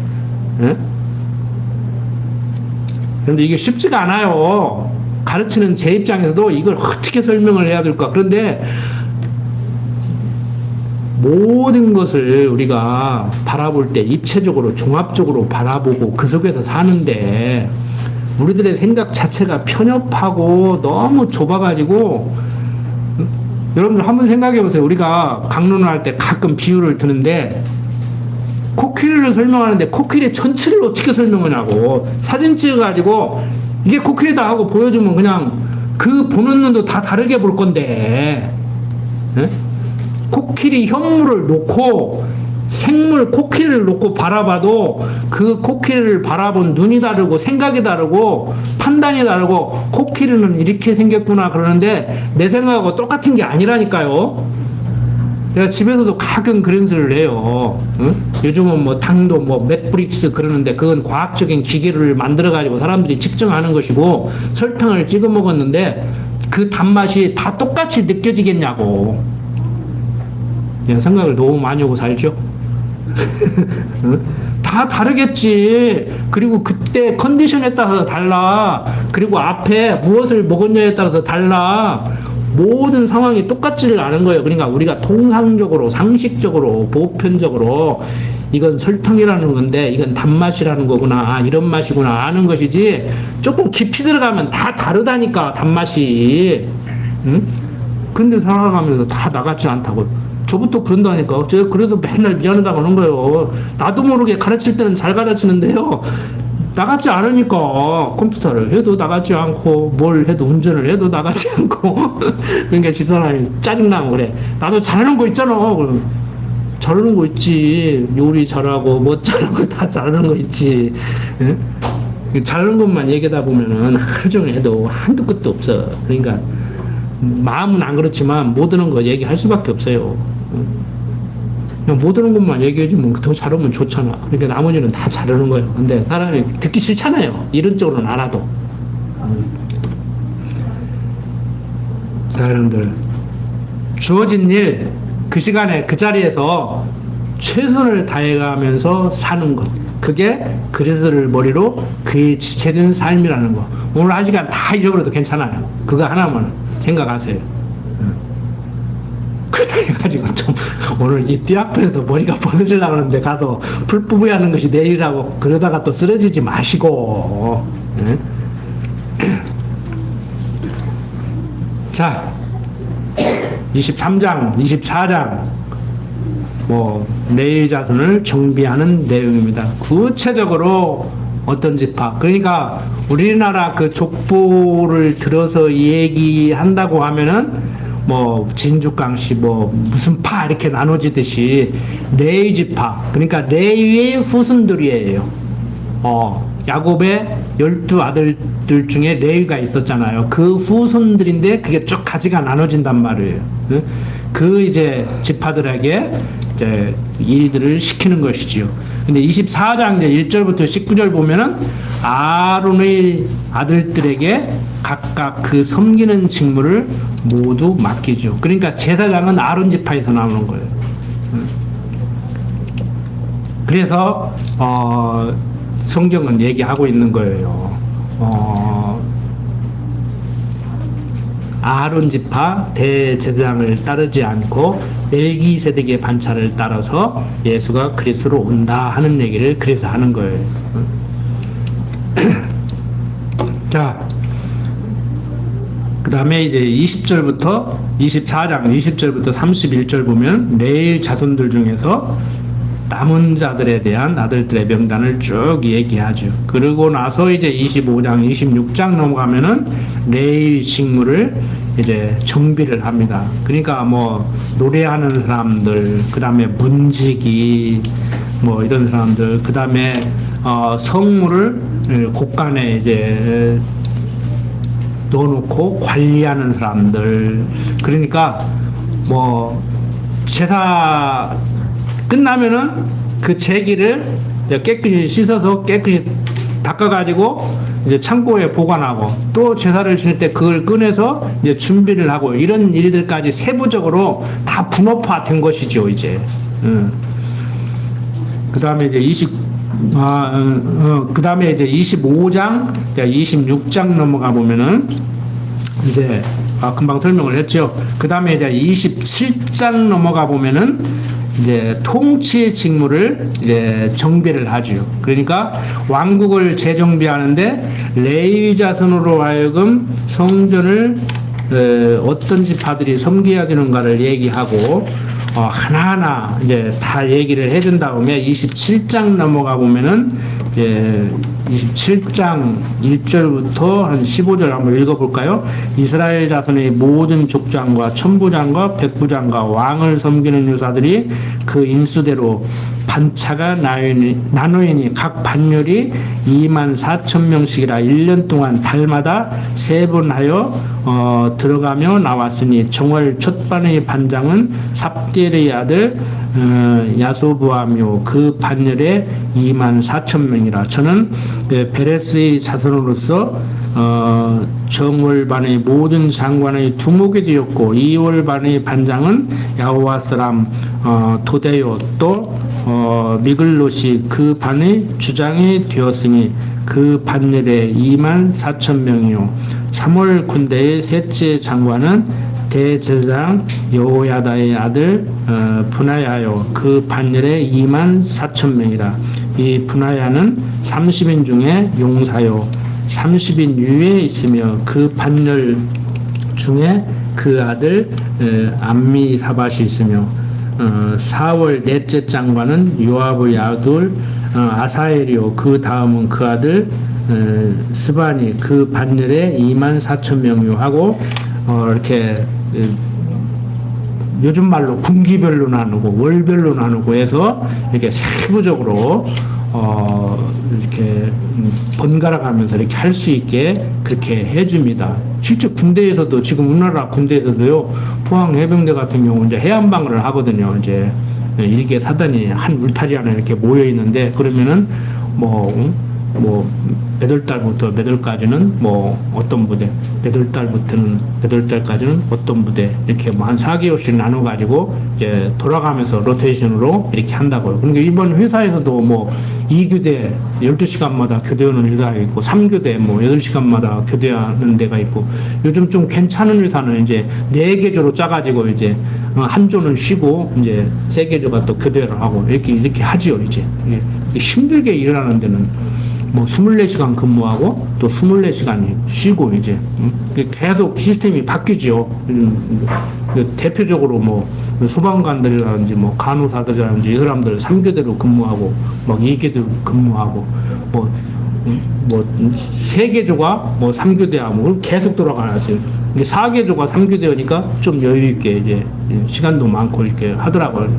그런데 이게 쉽지가 않아요. 가르치는 제 입장에서도 이걸 어떻게 설명을 해야 될까? 그런데 모든 것을 우리가 바라볼 때 입체적으로 종합적으로 바라보고 그 속에서 사는데 우리들의 생각 자체가 편협하고 너무 좁아가지고 여러분들 한번 생각해 보세요. 우리가 강론을 할 때 가끔 비유를 드는데 코끼리를 설명하는데 코끼리 전체를 어떻게 설명하냐고 사진 찍어가지고 이게 코끼리다 하고 보여주면 그냥 그 보는 눈도 다 다르게 볼 건데, 예? 코끼리 현물을 놓고 생물 코끼리를 놓고 바라봐도 그 코끼리를 바라본 눈이 다르고 생각이 다르고 판단이 다르고 코끼리는 이렇게 생겼구나 그러는데 내 생각하고 똑같은 게 아니라니까요. 내가 집에서도 가끔 그런 소리를 해요. 응? 요즘은 뭐 당도 뭐 맥브릭스 그러는데 그건 과학적인 기계를 만들어 가지고 사람들이 측정하는 것이고 설탕을 찍어 먹었는데 그 단맛이 다 똑같이 느껴지겠냐고. 그냥 생각을 너무 많이 하고 살죠. 응? 다 다르겠지. 그리고 그때 컨디션에 따라서 달라. 그리고 앞에 무엇을 먹었냐에 따라서 달라. 모든 상황이 똑같지를 않은 거예요. 그러니까 우리가 통상적으로, 상식적으로, 보편적으로 이건 설탕이라는 건데 이건 단맛이라는 거구나, 이런 맛이구나 아는 것이지, 조금 깊이 들어가면 다 다르다니까 단맛이. 응? 근데 살아가면서 다 나같지 않다고. 저부터 그런다니까. 제가 그래도 맨날 미안하다고 하는 거예요. 나도 모르게 가르칠 때는 잘 가르치는데요, 나같지 않으니까 컴퓨터를 해도 나같지 않고 뭘 해도 운전을 해도 나같지 않고 그러니까 지 사람이 짜증나고 그래. 나도 잘하는 거 있잖아. 그럼 잘하는 거 있지. 요리 잘하고 뭐 잘하고 다 잘하는 거 있지. 응? 잘하는 것만 얘기하다 보면은 하루 종일 해도 한도 끝도 없어. 그러니까 마음은 안 그렇지만 못 오는 거 얘기할 수밖에 없어요. 그냥 못 오는 것만 얘기해주면 더 잘하면 좋잖아. 그러니까 나머지는 다 잘하는 거예요. 근데 사람이 듣기 싫잖아요. 이론적으로는 알아도. 자, 여러분들. 주어진 일, 그 시간에 그 자리에서 최선을 다해가면서 사는 것. 그게 그리스도를 머리로 그의 지체된 삶이라는 거. 오늘 한 시간 다 잊어버려도 괜찮아요. 그거 하나만 생각하세요. 그렇다 해가지고 좀 오늘 이 띠 앞에서 머리가 벗어지려고 하는데 가도 풀뿌부이 하는 것이 내일이라고 그러다가 또 쓰러지지 마시고. 네? 자, 23장, 24장 뭐 내일 자손을 정비하는 내용입니다. 구체적으로 어떤 지파, 그러니까 우리나라 그 족보를 들어서 얘기한다고 하면은 뭐 진주강씨 뭐 무슨 파 이렇게 나눠지듯이 레위 지파, 그러니까 레위의 후손들이에요. 야곱의 12아들들 중에 레위가 있었잖아요. 그 후손들인데 그게 쭉 가지가 나눠진단 말이에요. 그 이제 지파들에게 이제 일들을 시키는 것이지요. 근데 24장 이제 1절부터 19절 보면은 아론의 아들들에게 각각 그 섬기는 직무를 모두 맡기죠. 그러니까 제사장은 아론 지파에서 나오는 거예요. 그래서 성경은 얘기하고 있는 거예요. 아론 지파 대제사장을 따르지 않고 멜기세덱의 반차를 따라서 예수가 그리스도로 온다 하는 얘기를 그래서 하는 거예요. 자, 그 다음에 이제 20절부터 24장 20절부터 31절 보면 레위 자손들 중에서 남은 자들에 대한 아들들의 명단을 쭉 얘기하죠. 그러고 나서 이제 25장 26장 넘어가면은 레위 직무를 이제 정비를 합니다. 그러니까 뭐 노래하는 사람들, 그 다음에 문지기 뭐 이런 사람들, 그 다음에 성물을 곳간에 이제 넣어놓고 관리하는 사람들. 그러니까 뭐 제사 끝나면은 그 제기를 깨끗이 씻어서 깨끗이 닦아가지고 이제 창고에 보관하고 또 제사를 지낼 때 그걸 꺼내서 이제 준비를 하고 이런 일들까지 세부적으로 다 분업화된 것이죠, 이제. 그 다음에 이제 그 다음에 이제 25장, 26장 넘어가 보면은 이제 금방 설명을 했죠. 그 다음에 이제 27장 넘어가 보면은 이제 통치의 직무를 이제 정비를 하죠. 그러니까 왕국을 재정비하는데 레위 자손으로 하여금 성전을 어떤 지파들이 섬겨야 되는가를 얘기하고 하나하나 이제 다 얘기를 해준 다음에 27장 넘어가 보면은 예, 27장 1절부터 한 15절 한번 읽어볼까요? 이스라엘 자손의 모든 족장과 천부장과 백부장과 왕을 섬기는 유사들이 그 인수대로 반차가 나누이니 각 반열이 24,000명씩이라 1년 동안 달마다 3번 하여 들어가며 나왔으니 정월 첫 반의 반장은 삽디엘의 아들 야소부하며 그 반열에 24,000명이라. 저는 베레스의 자손으로서 정월 반의 모든 장관의 두목이 되었고 2월 반의 반장은 야호와 사람 도데요 또 미글롯이 그 반의 주장이 되었으니 그 반열에 24,000명이요 3월 군대의 셋째 장관은 대제사장 여호야다의 아들 분하야요 그 반열에 24,000명이라. 이 분하야는 30인 중에 용사요 30인 위에 있으며 그 반열 중에 그 아들 암미사밧이 있으며 4월 넷째 장관은 요압의 아들 아사엘이요 그 다음은 그 아들 스바니 그 반열에 24,000명이요 하고 이렇게 요즘 말로 분기별로 나누고 월별로 나누고 해서 이렇게 세부적으로 이렇게 번갈아 가면서 이렇게 할 수 있게 그렇게 해줍니다. 실제 군대에서도 지금 우리나라 군대에서도요 포항 해병대 같은 경우 이제 해안방어를 하거든요. 이제 일개 사단이 한 울타리 안에 이렇게 모여 있는데 그러면은 몇 월 달부터 몇 월까지는 어떤 부대, 몇 월 달부터는 몇 월 달까지는 어떤 부대 이렇게 한 4개월씩 나눠 가지고 이제 돌아가면서 로테이션으로 이렇게 한다고요. 그러니까 이번 회사에서도 2교대 12시간마다 교대하는 회사가 있고 3교대 8시간마다 교대하는 데가 있고 요즘 좀 괜찮은 회사는 이제 4개조로 짜가지고 이제 한 조는 쉬고 이제 3개조가 또 교대를 하고 이렇게 하지요. 이제 힘들게 일하는 데는 24시간 근무하고 또 24시간 쉬고 이제 계속 시스템이 바뀌지요. 대표적으로 소방관들이라든지 간호사들이라든지 이 사람들 3교대로 근무하고 2교대로 근무하고 3개조가 3교대하고 계속 돌아가야지. 4개조가 3교대니까 좀 여유 있게 이제 시간도 많고 이렇게 하더라고요.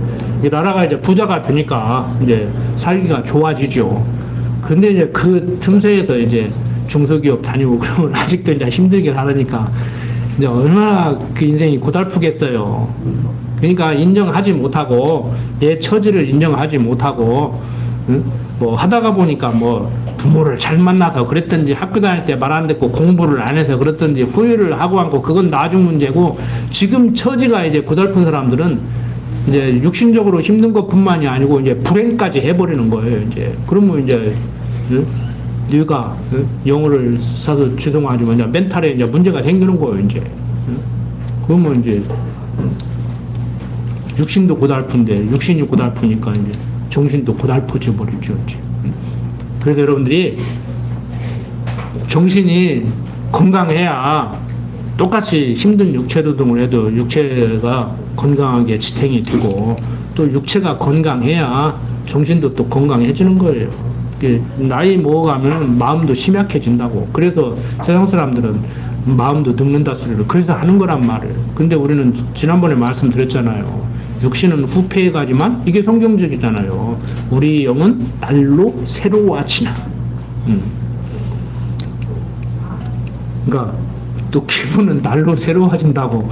이 나라가 이제 부자가 되니까 이제 살기가 좋아지죠. 근데 이제 그 틈새에서 이제 중소기업 다니고 그러면 아직도 이제 힘들게 살으니까 이제 얼마나 그 인생이 고달프겠어요. 그러니까 인정하지 못하고 내 처지를 인정하지 못하고 하다가 보니까 부모를 잘 만나서 그랬든지 학교 다닐 때 말 안 듣고 공부를 안 해서 그랬든지 후회를 하고 않고 그건 나중 문제고 지금 처지가 이제 고달픈 사람들은 이제 육신적으로 힘든 것뿐만이 아니고 이제 불행까지 해버리는 거예요. 이제 그러면 이제 네가 영어를 사서 죄송하지만 이제 멘탈에 이제 문제가 생기는 거예요. 이제 그러면 이제 육신도 고달픈데 육신이 고달프니까 이제 정신도 고달퍼져 버리죠. 이제. 그래서 여러분들이 정신이 건강해야 똑같이 힘든 육체 노동을 해도 육체가 건강하게 지탱이 되고 또 육체가 건강해야 정신도 또 건강해지는 거예요. 나이 먹어가면 마음도 심약해진다고. 그래서 세상 사람들은 마음도 늙는다 소리를 그래서 하는 거란 말이에요. 근데 우리는 지난번에 말씀드렸잖아요. 육신은 후패해 가지만 이게 성경적이잖아요. 우리 영은 날로 새로워지나. 그러니까 또 기분은 날로 새로워진다고.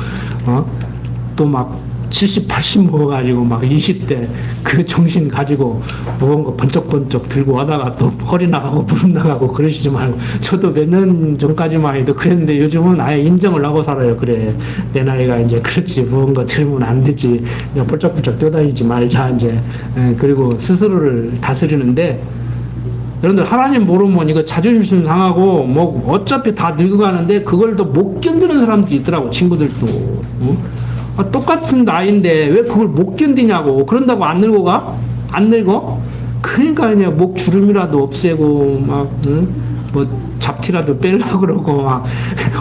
또 막 70, 80 먹어가지고 막 20대 그 정신 가지고 무거운 거 번쩍번쩍 들고 하다가 또 허리 나가고 무릎 나가고 그러시지 말고. 저도 몇 년 전까지만 해도 그랬는데 요즘은 아예 인정을 하고 살아요. 그래, 내 나이가 이제 그렇지, 무거운 거 들면 안 되지, 그냥 펄쩍펄쩍 뛰어다니지 말자 이제. 그리고 스스로를 다스리는데, 여러분들 하나님 모르면 이거 자존심 상하고 어차피 다 늙어가는데 그걸 더 못 견디는 사람도 있더라고. 친구들도. 똑같은 나이인데 왜 그걸 못 견디냐고. 그런다고 안 늙어가? 안 늙어? 그러니까 그냥 목 주름이라도 없애고 잡티라도 빼려고 그러고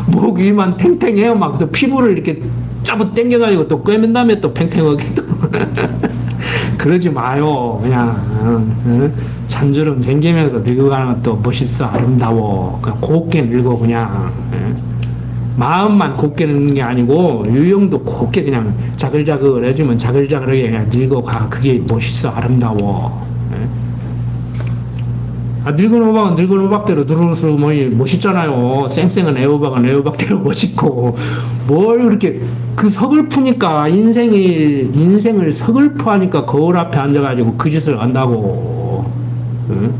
목 위만 탱탱해요. 또 피부를 이렇게 짜부 당겨가지고 또 꿰맨 다음에 또 팽팽하게 또 그러지 마요. 그냥 잔주름 생기면서 늙어가는 것도 멋있어, 아름다워. 그냥 곱게 늙어 그냥. 마음만 곱게 늙는 게 아니고 유형도 곱게 그냥 자글자글 해주면 자글자글하게 그냥 늙어가. 그게 멋있어, 아름다워. 늙은 호박은 늙은 호박대로 누르르 멋있잖아요. 쌩쌩한 애호박은 애호박대로 멋있고, 뭘 그렇게 그 서글프니까 인생을 서글프하니까 거울 앞에 앉아가지고 그 짓을 한다고. 응?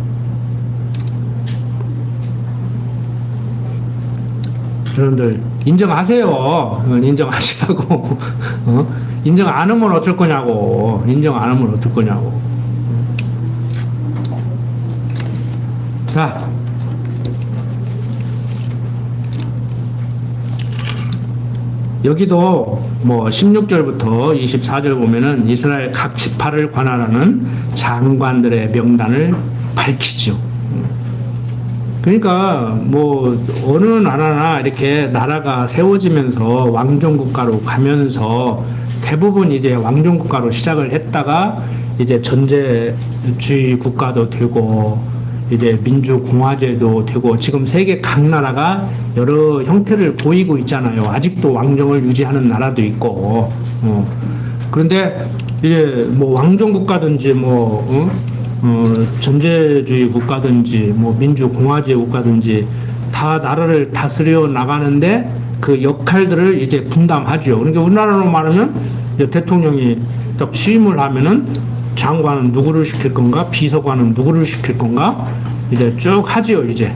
여러분들 인정하세요. 인정하시라고. 인정 안 하면 어쩔 거냐고. 인정 안 하면 어쩔 거냐고. 자, 여기도 뭐 16절부터 24절 보면은 이스라엘 각 지파를 관할하는 장관들의 명단을 밝히죠. 그러니까 뭐 어느 나라나 이렇게 나라가 세워지면서 왕정 국가로 가면서 대부분 이제 왕정 국가로 시작을 했다가 이제 전제주의 국가도 되고 이제 민주공화제도 되고 지금 세계 각 나라가 여러 형태를 보이고 있잖아요. 아직도 왕정을 유지하는 나라도 있고. 그런데 이제 뭐 왕정 국가든지 뭐 전제주의 국가든지 뭐 민주공화제 국가든지 다 나라를 다스려 나가는데 그 역할들을 이제 분담하죠. 그러니까 우리나라로 말하면 대통령이 딱 취임을 하면은 장관은 누구를 시킬 건가? 비서관은 누구를 시킬 건가? 이제 쭉 하지요, 이제.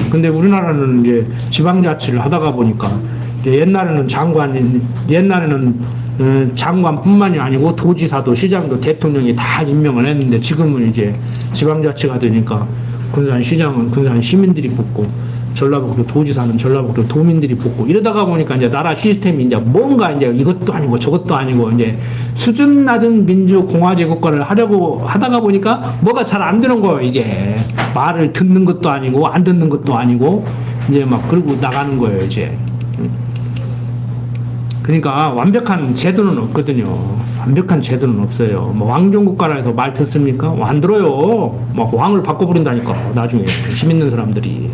근데 우리나라는 이제 지방자치를 하다가 보니까 이제 옛날에는 장관뿐만이 아니고 도지사도 시장도 대통령이 다 임명을 했는데 지금은 이제 지방자치가 되니까 군산 시장은 군산 시민들이 뽑고 전라북도 도지사는 전라북도 도민들이 뽑고 이러다가 보니까 이제 나라 시스템이 이제 뭔가 이제 이것도 아니고 저것도 아니고 이제 수준 낮은 민주공화제 국가를 하려고 하다가 보니까 뭐가 잘 안 되는 거예요. 이제 말을 듣는 것도 아니고 안 듣는 것도 아니고 이제 막 그러고 나가는 거예요. 이제 그러니까 완벽한 제도는 없거든요. 완벽한 제도는 없어요. 뭐 왕정 국가라 해서 말 듣습니까? 안 들어요. 막 왕을 바꿔버린다니까 나중에 힘 있는 사람들이.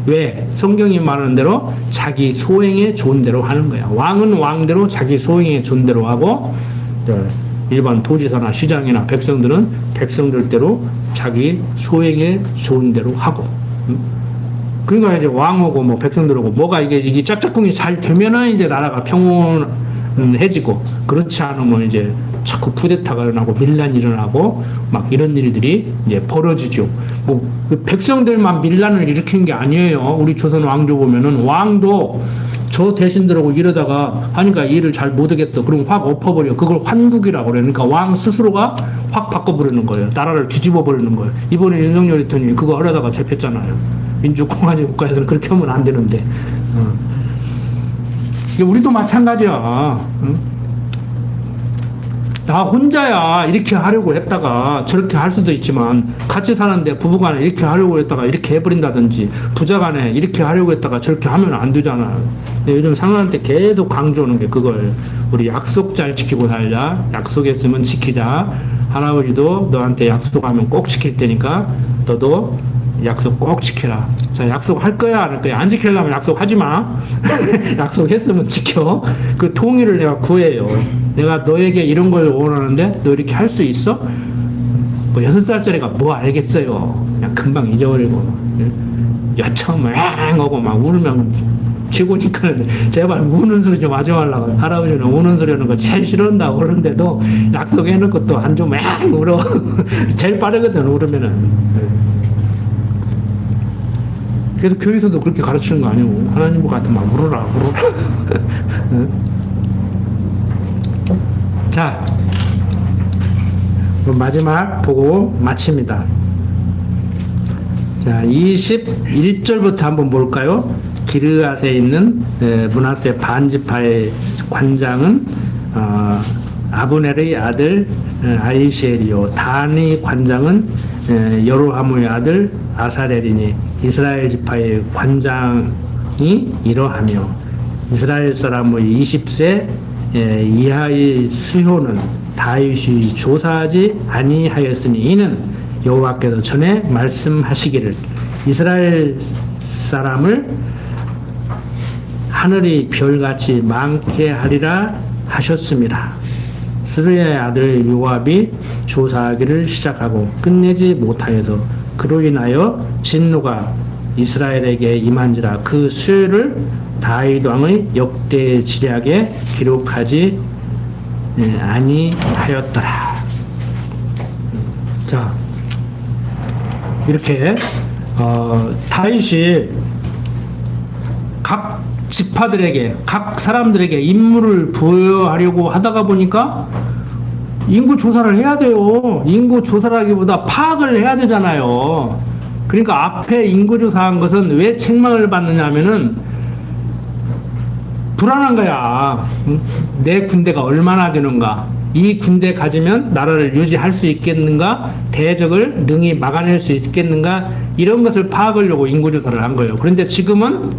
왜? 성경이 말하는 대로 자기 소행에 좋은 대로 하는 거야. 왕은 왕대로 자기 소행에 좋은 대로 하고 일반 도지사나 시장이나 백성들은 백성들대로 자기 소행에 좋은 대로 하고. 그러니까 이제 왕하고 뭐 백성들하고 뭐가 이게 짝짝꿍이 잘 되면은 이제 나라가 평온해지고 그렇지 않으면 이제 자꾸 쿠데타가 일어나고 밀란이 일어나고 막 이런 일들이 이제 벌어지죠. 뭐그 백성들만 밀란을 일으키는 게 아니에요. 우리 조선 왕조 보면은 왕도 저 대신들하고 이러다가 하니까 일을 잘 못하겠어. 그럼 확 엎어버려. 그걸 환국이라고 그래. 그러니까 왕 스스로가 확 바꿔버리는 거예요. 나라를 뒤집어 버리는 거예요. 이번에 윤석열 대통령이 그거 하려다가 잡혔잖아요. 민주공화제 국가에서는 그렇게 하면 안 되는데. 우리도 마찬가지야. 나 혼자야 이렇게 하려고 했다가 저렇게 할 수도 있지만 같이 사는데 부부간에 이렇게 하려고 했다가 이렇게 해버린다든지 부자간에 이렇게 하려고 했다가 저렇게 하면 안 되잖아요. 요즘 상관한테 계속 강조하는 게 그걸 우리 약속 잘 지키고 살자. 약속했으면 지키자. 할아버지도 너한테 약속하면 꼭 지킬 테니까 너도 약속 꼭 지켜라. 자, 약속할 거야, 안 할 거야? 안 지키려면 약속하지 마. 약속했으면 지켜. 그 통일을 내가 구해요. 내가 너에게 이런 걸 원하는데 너 이렇게 할 수 있어? 뭐 6살짜리가 뭐 알겠어요. 그냥 금방 잊어버리고 여차하면 앵 하고 막 울면 최고니까 제발 우는 소리 좀 하지 말라고. 할아버지는 우는 소리 하는 거 제일 싫어한다고 그러는데도 약속해놓고 또 안 좀 앵 울어. 제일 빠르거든 울으면은. 그래서 교회에서도 그렇게 가르치는 거 아니고 하나님 같은 막 울어라. 자, 그럼 마지막 보고 마칩니다. 자, 21절부터 한번 볼까요? 기르앗에 있는 므낫세 반지파의 관장은 아브넬의 아들 아이시엘이요. 단의 관장은 여로하무의 아들 아사렐이니 이스라엘 지파의 관장이 이러하며 이스라엘 사람의 20세 이하의 수효는 다윗이 조사하지 아니하였으니 이는 여호와께서 전에 말씀하시기를 이스라엘 사람을 하늘이 별같이 많게 하리라 하셨습니다. 스루야의 아들 요압이 조사하기를 시작하고 끝내지 못하여서 그로 인하여 진노가 이스라엘에게 임한지라 그 수요를 다윗 왕의 역대 지략에 기록하지 아니하였더라. 자, 이렇게 다윗이 각 지파들에게 각 사람들에게 임무를 부여하려고 하다가 보니까 인구 조사를 해야 돼요. 인구 조사라기보다 파악을 해야 되잖아요. 그러니까 앞에 인구 조사한 것은 왜 책망을 받느냐면은 불안한 거야. 내 군대가 얼마나 되는가? 이 군대 가지면 나라를 유지할 수 있겠는가? 대적을 능히 막아낼 수 있겠는가? 이런 것을 파악하려고 인구 조사를 한 거예요. 그런데 지금은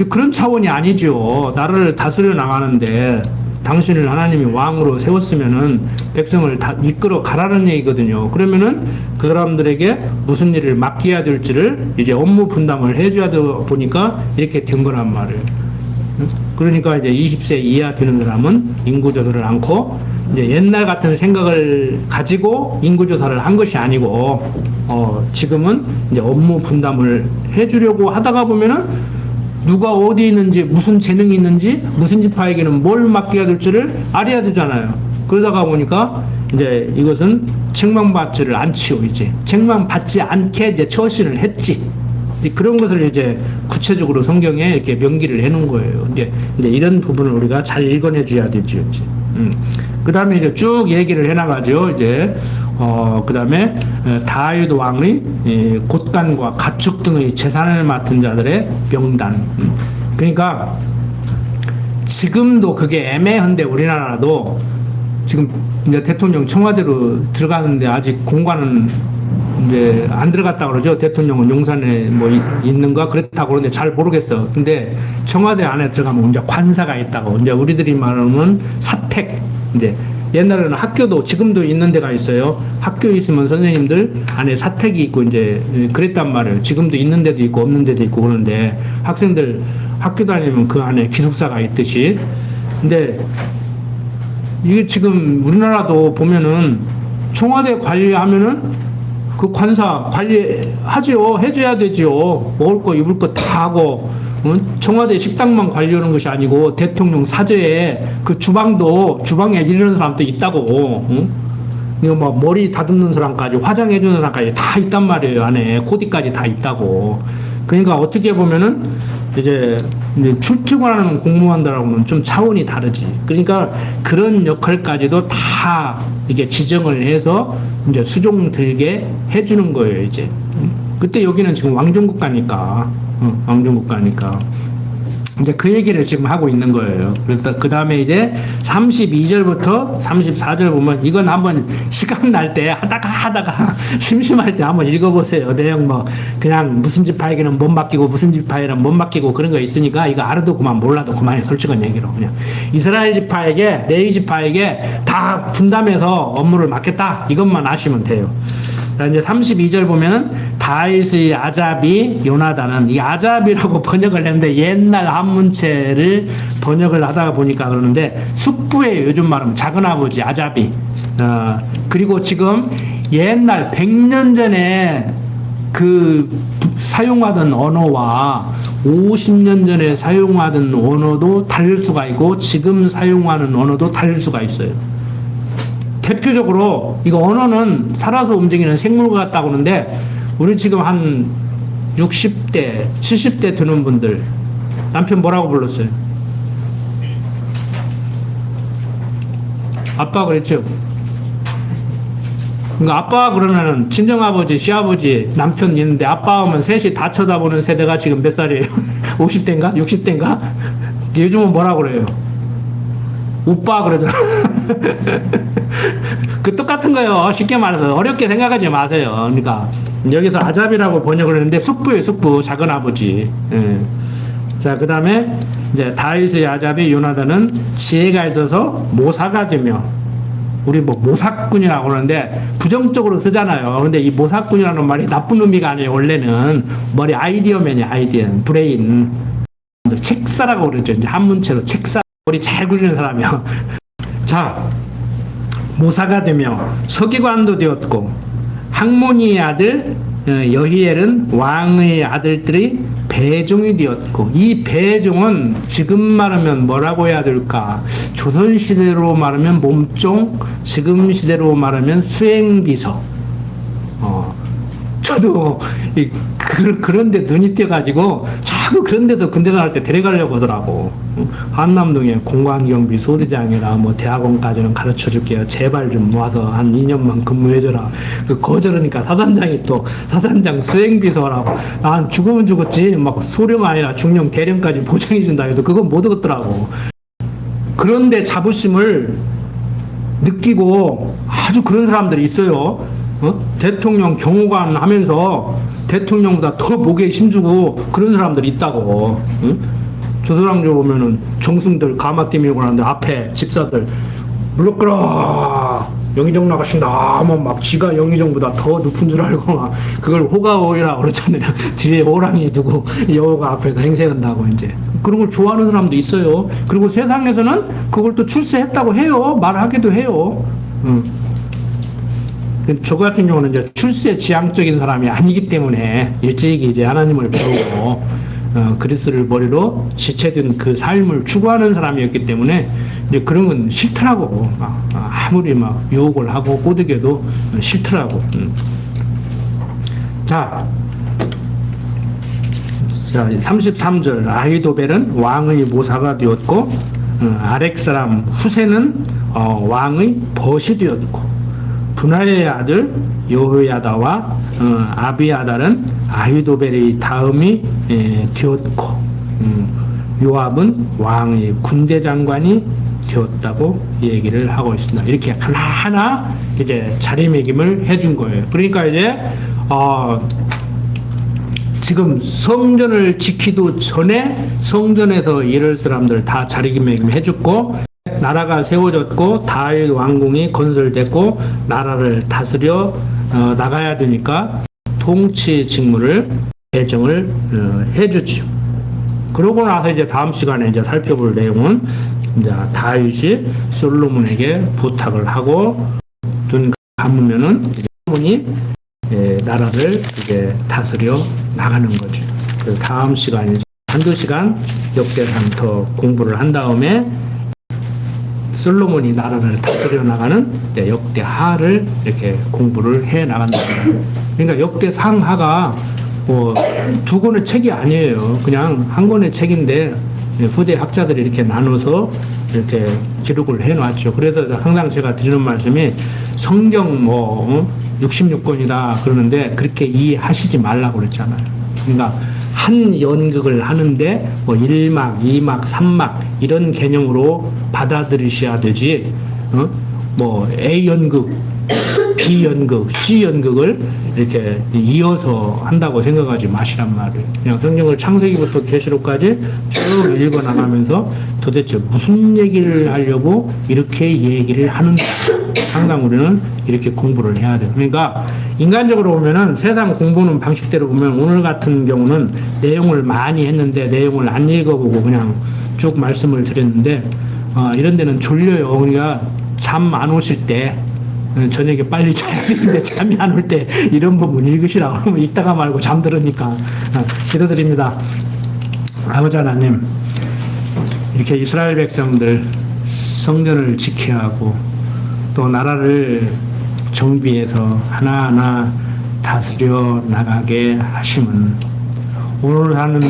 그런 차원이 아니죠. 나라를 다스려 나가는데 당신을 하나님이 왕으로 세웠으면은 백성을 다 이끌어 가라는 얘기거든요. 그러면은 그 사람들에게 무슨 일을 맡겨야 될지를 이제 업무 분담을 해줘야 되다 보니까 이렇게 된 거란 말이에요. 그러니까 이제 20세 이하 되는 사람은 인구조사를 않고 이제 옛날 같은 생각을 가지고 인구조사를 한 것이 아니고 지금은 이제 업무 분담을 해주려고 하다가 보면은 누가 어디 있는지 무슨 재능이 있는지 무슨 지파에게는 뭘 맡겨야 될지를 알아야 되잖아요. 그러다가 보니까 이제 이것은 책망받지를 않지요. 이제 책망받지 않게 이제 처신을 했지. 그런 것을 이제 구체적으로 성경에 이렇게 명기를 해놓은 거예요. 이제 이런 부분을 우리가 잘 읽어내 줘야 되죠. 그 다음에 이제 쭉 얘기를 해나가죠. 이제 그 다음에 다윗 왕의 곳간과 가축 등의 재산을 맡은 자들의 명단. 그러니까 지금도 그게 애매한데 우리나라도 지금 이제 대통령 청와대로 들어가는데 아직 공관은 이제 안 들어갔다 그러죠. 대통령은 용산에 뭐 있는가 그렇다고 그러는데 잘 모르겠어. 근데 청와대 안에 들어가면 이제 관사가 있다고. 이제 우리들이 말하는 사택. 이제 옛날에는 학교도 지금도 있는 데가 있어요. 학교 있으면 선생님들 안에 사택이 있고 이제 그랬단 말이에요. 지금도 있는 데도 있고 없는 데도 있고 그러는데 학생들 학교 다니면 그 안에 기숙사가 있듯이. 근데 이게 지금 우리나라도 보면은 청와대 관리하면은 그 관사 관리하지요. 해줘야 되지요. 먹을 거 입을 거 다 하고 청와대 식당만 관리하는 것이 아니고 대통령 사저에 그 주방에 이르는 사람도 있다고. 이거 뭐 머리 다듬는 사람까지 화장해주는 사람까지 다 있단 말이에요. 안에 코디까지 다 있다고. 그러니까 어떻게 보면은 이제 출퇴근하는 공무원들하고는 좀 차원이 다르지. 그러니까 그런 역할까지도 다 이게 지정을 해서 이제 수종 들게 해주는 거예요. 이제 그때 여기는 지금 왕정국가니까. 왕정국가니까. 이제 그 얘기를 지금 하고 있는 거예요. 그래서 그 다음에 이제 32절부터 34절 보면 이건 한번 시간 날 때 하다가 심심할 때 한번 읽어보세요. 내용 뭐 그냥 무슨 지파에게는 못 맡기고 무슨 지파에는 못 맡기고 그런 거 있으니까 이거 알아도 그만 몰라도 그만해. 솔직한 얘기로 그냥 이스라엘 지파에게 레위 지파에게 다 분담해서 업무를 맡겠다 이것만 아시면 돼요. 이제 32절 보면은 다윗의 아잡이 요나단은 이 아잡이라고 번역을 했는데 옛날 한문체를 번역을 하다가 보니까 그러는데 숙부예요. 요즘 말하면 작은아버지 아잡이. 그리고 지금 옛날 100년 전에 그 사용하던 언어와 50년 전에 사용하던 언어도 다를 수가 있고 지금 사용하는 언어도 다를 수가 있어요. 대표적으로 이거 언어는 살아서 움직이는 생물과 같다고 하는데 우리 지금 한 60대 70대 되는 분들 남편 뭐라고 불렀어요? 아빠 그랬죠? 그러니까 아빠 그러면은 친정아버지 시아버지 남편 있는데 아빠 하면 셋이 다 쳐다보는 세대가 지금 몇 살이에요? 50대인가? 60대인가? 요즘은 뭐라고 그래요? 오빠 그러더라. 그 똑같은 거예요. 쉽게 말해서 어렵게 생각하지 마세요. 그러니까 여기서 아잡이라고 번역을 했는데 숙부예요. 숙부 작은 아버지. 예. 자, 그 다음에 이제 다윗의 아잡이 요나단은 지혜가 있어서 모사가 되며, 우리 뭐 모사꾼이라고 하는데 부정적으로 쓰잖아요. 근데 이 모사꾼이라는 말이 나쁜 의미가 아니에요. 원래는 머리 아이디어맨이야. 아이디어, 브레인. 책사라고 그러죠. 이제 한문체로 책사. 머리 잘 굴리는 사람이요. 자, 모사가 되며 서기관도 되었고, 학모니의 아들 여히엘은 왕의 아들들이 배종이 되었고, 이 배종은 지금 말하면 뭐라고 해야 될까? 조선시대로 말하면 몸종, 지금 시대로 말하면 수행비서. 저도 그런데 눈이 띄어가지고 자꾸 그런 데서 군대 갈 때 데려가려고 하더라고. 한남동에 공관경비 소대장이라 뭐 대학원까지는 가르쳐 줄게요. 제발 좀 와서 한 2년만 근무해줘라. 거절하니까 사단장이 또 사단장 수행비서라고. 난 죽으면 죽었지. 막 소령 아니라 중령 대령까지 보장해준다 해도 그건 못 얻었더라고. 그런데 자부심을 느끼고 아주 그런 사람들이 있어요. 대통령 경호관 하면서 대통령보다 더 목에 힘주고 그런 사람들이 있다고. 조선왕조 보면은 정승들 가마띠 밀고 나는데 앞에 집사들 물러끄라 영의정 나가신다 하면 막 지가 영의정보다 더 높은 줄 알고 막 그걸 호가호이라고 그러잖아요. 뒤에 호랑이 두고 여우가 앞에서 행세한다고. 이제 그런 걸 좋아하는 사람도 있어요. 그리고 세상에서는 그걸 또 출세했다고 해요. 말하기도 해요. 저 같은 경우는 이제 출세 지향적인 사람이 아니기 때문에 일찍 이제 하나님을 배우고 그리스도를 머리로 지체된 그 삶을 추구하는 사람이었기 때문에 이제 그런 건 싫더라고. 아무리 막 유혹을 하고 꼬드겨도 싫더라고. 자, 33절 아히도벨은 왕의 모사가 되었고, 아렉 사람 후세는 왕의 벗이 되었고, 분할의 아들 여호야다와 아비아달은 아히도벨의 다음이 되었고, 요압은 왕의 군대 장관이 되었다고 얘기를 하고 있습니다. 이렇게 하나하나 이제 자리매김을 해준 거예요. 그러니까 이제 지금 성전을 지키도 전에 성전에서 일할 사람들 다 자리매김 해줬고, 나라가 세워졌고 다윗 왕궁이 건설됐고 나라를 다스려 나가야 되니까 통치 직무를 배정을 해주죠. 그러고 나서 이제 다음 시간에 이제 살펴볼 내용은 이제 다윗이 솔로몬에게 부탁을 하고 눈 감으면은 솔로몬이 나라를 이제 다스려 나가는 거죠. 그래서 다음 시간에 한두 시간 역대상 더 공부를 한 다음에 솔로몬이 나라를 다스려 나가는 역대하를 이렇게 공부를 해 나간다. 그러니까 역대상하가 뭐 두 권의 책이 아니에요. 그냥 한 권의 책인데 후대 학자들이 이렇게 나눠서 이렇게 기록을 해 놨죠. 그래서 항상 제가 드리는 말씀이 성경 뭐 66권이다 그러는데 그렇게 이해하시지 말라고 그랬잖아요. 그러니까 한 연극을 하는데 뭐 1막, 2막, 3막 이런 개념으로 받아들이셔야 되지. 뭐 A 연극, B 연극, C 연극을 이렇게 이어서 한다고 생각하지 마시란 말이에요. 그냥 성경을 창세기부터 계시록까지 쭉 읽어 나가면서 도대체 무슨 얘기를 하려고 이렇게 얘기를 하는가. 항상 우리는 이렇게 공부를 해야 돼요. 그러니까 인간적으로 보면은 세상 공부는 방식대로 보면 오늘 같은 경우는 내용을 많이 했는데 내용을 안 읽어보고 그냥 쭉 말씀을 드렸는데 이런 데는 졸려요. 그러니까 잠 안 오실 때 저녁에 빨리 자야 되는데 잠이 안 올 때 이런 부분 읽으시라고 하면 읽다가 말고 잠들으니까 기도드립니다. 아버지 하나님, 이렇게 이스라엘 백성들 성전을 지켜야 하고 또 나라를 정비해서 하나하나 다스려 나가게 하심은 오늘 하는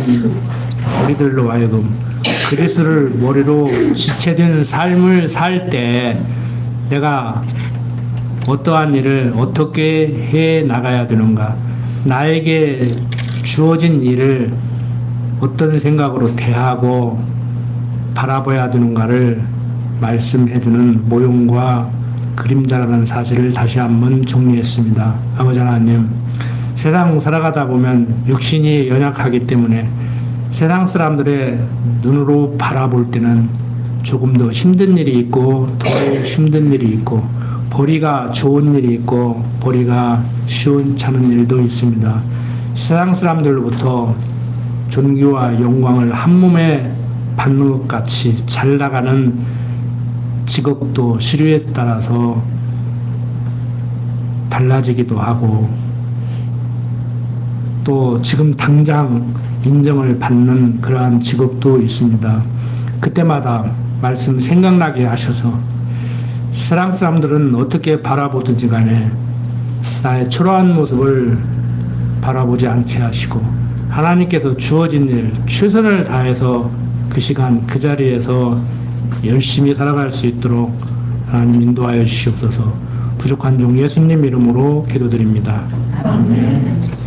우리들로 하여금 그리스도를 머리로 지체된 삶을 살 때 내가 어떠한 일을 어떻게 해 나가야 되는가, 나에게 주어진 일을 어떤 생각으로 대하고 바라봐야 되는가를 말씀해주는 모형과 그림자라는 사실을 다시 한번 정리했습니다. 아버지 하나님, 세상 살아가다 보면 육신이 연약하기 때문에 세상 사람들의 눈으로 바라볼 때는 조금 더 힘든 일이 있고 더 힘든 일이 있고 벌이가 좋은 일이 있고 벌이가 시원찮은 일도 있습니다. 세상 사람들로부터 존귀와 영광을 한 몸에 받는 것 같이 잘 나가는 직업도 시류에 따라서 달라지기도 하고 또 지금 당장 인정을 받는 그러한 직업도 있습니다. 그때마다 말씀 생각나게 하셔서 세상 사람들은 어떻게 바라보든지 간에 나의 초라한 모습을 바라보지 않게 하시고 하나님께서 주어진 일 최선을 다해서 그 시간 그 자리에서 열심히 살아갈 수 있도록 하나님 인도하여 주시옵소서. 부족한 종 예수님 이름으로 기도드립니다. 아멘.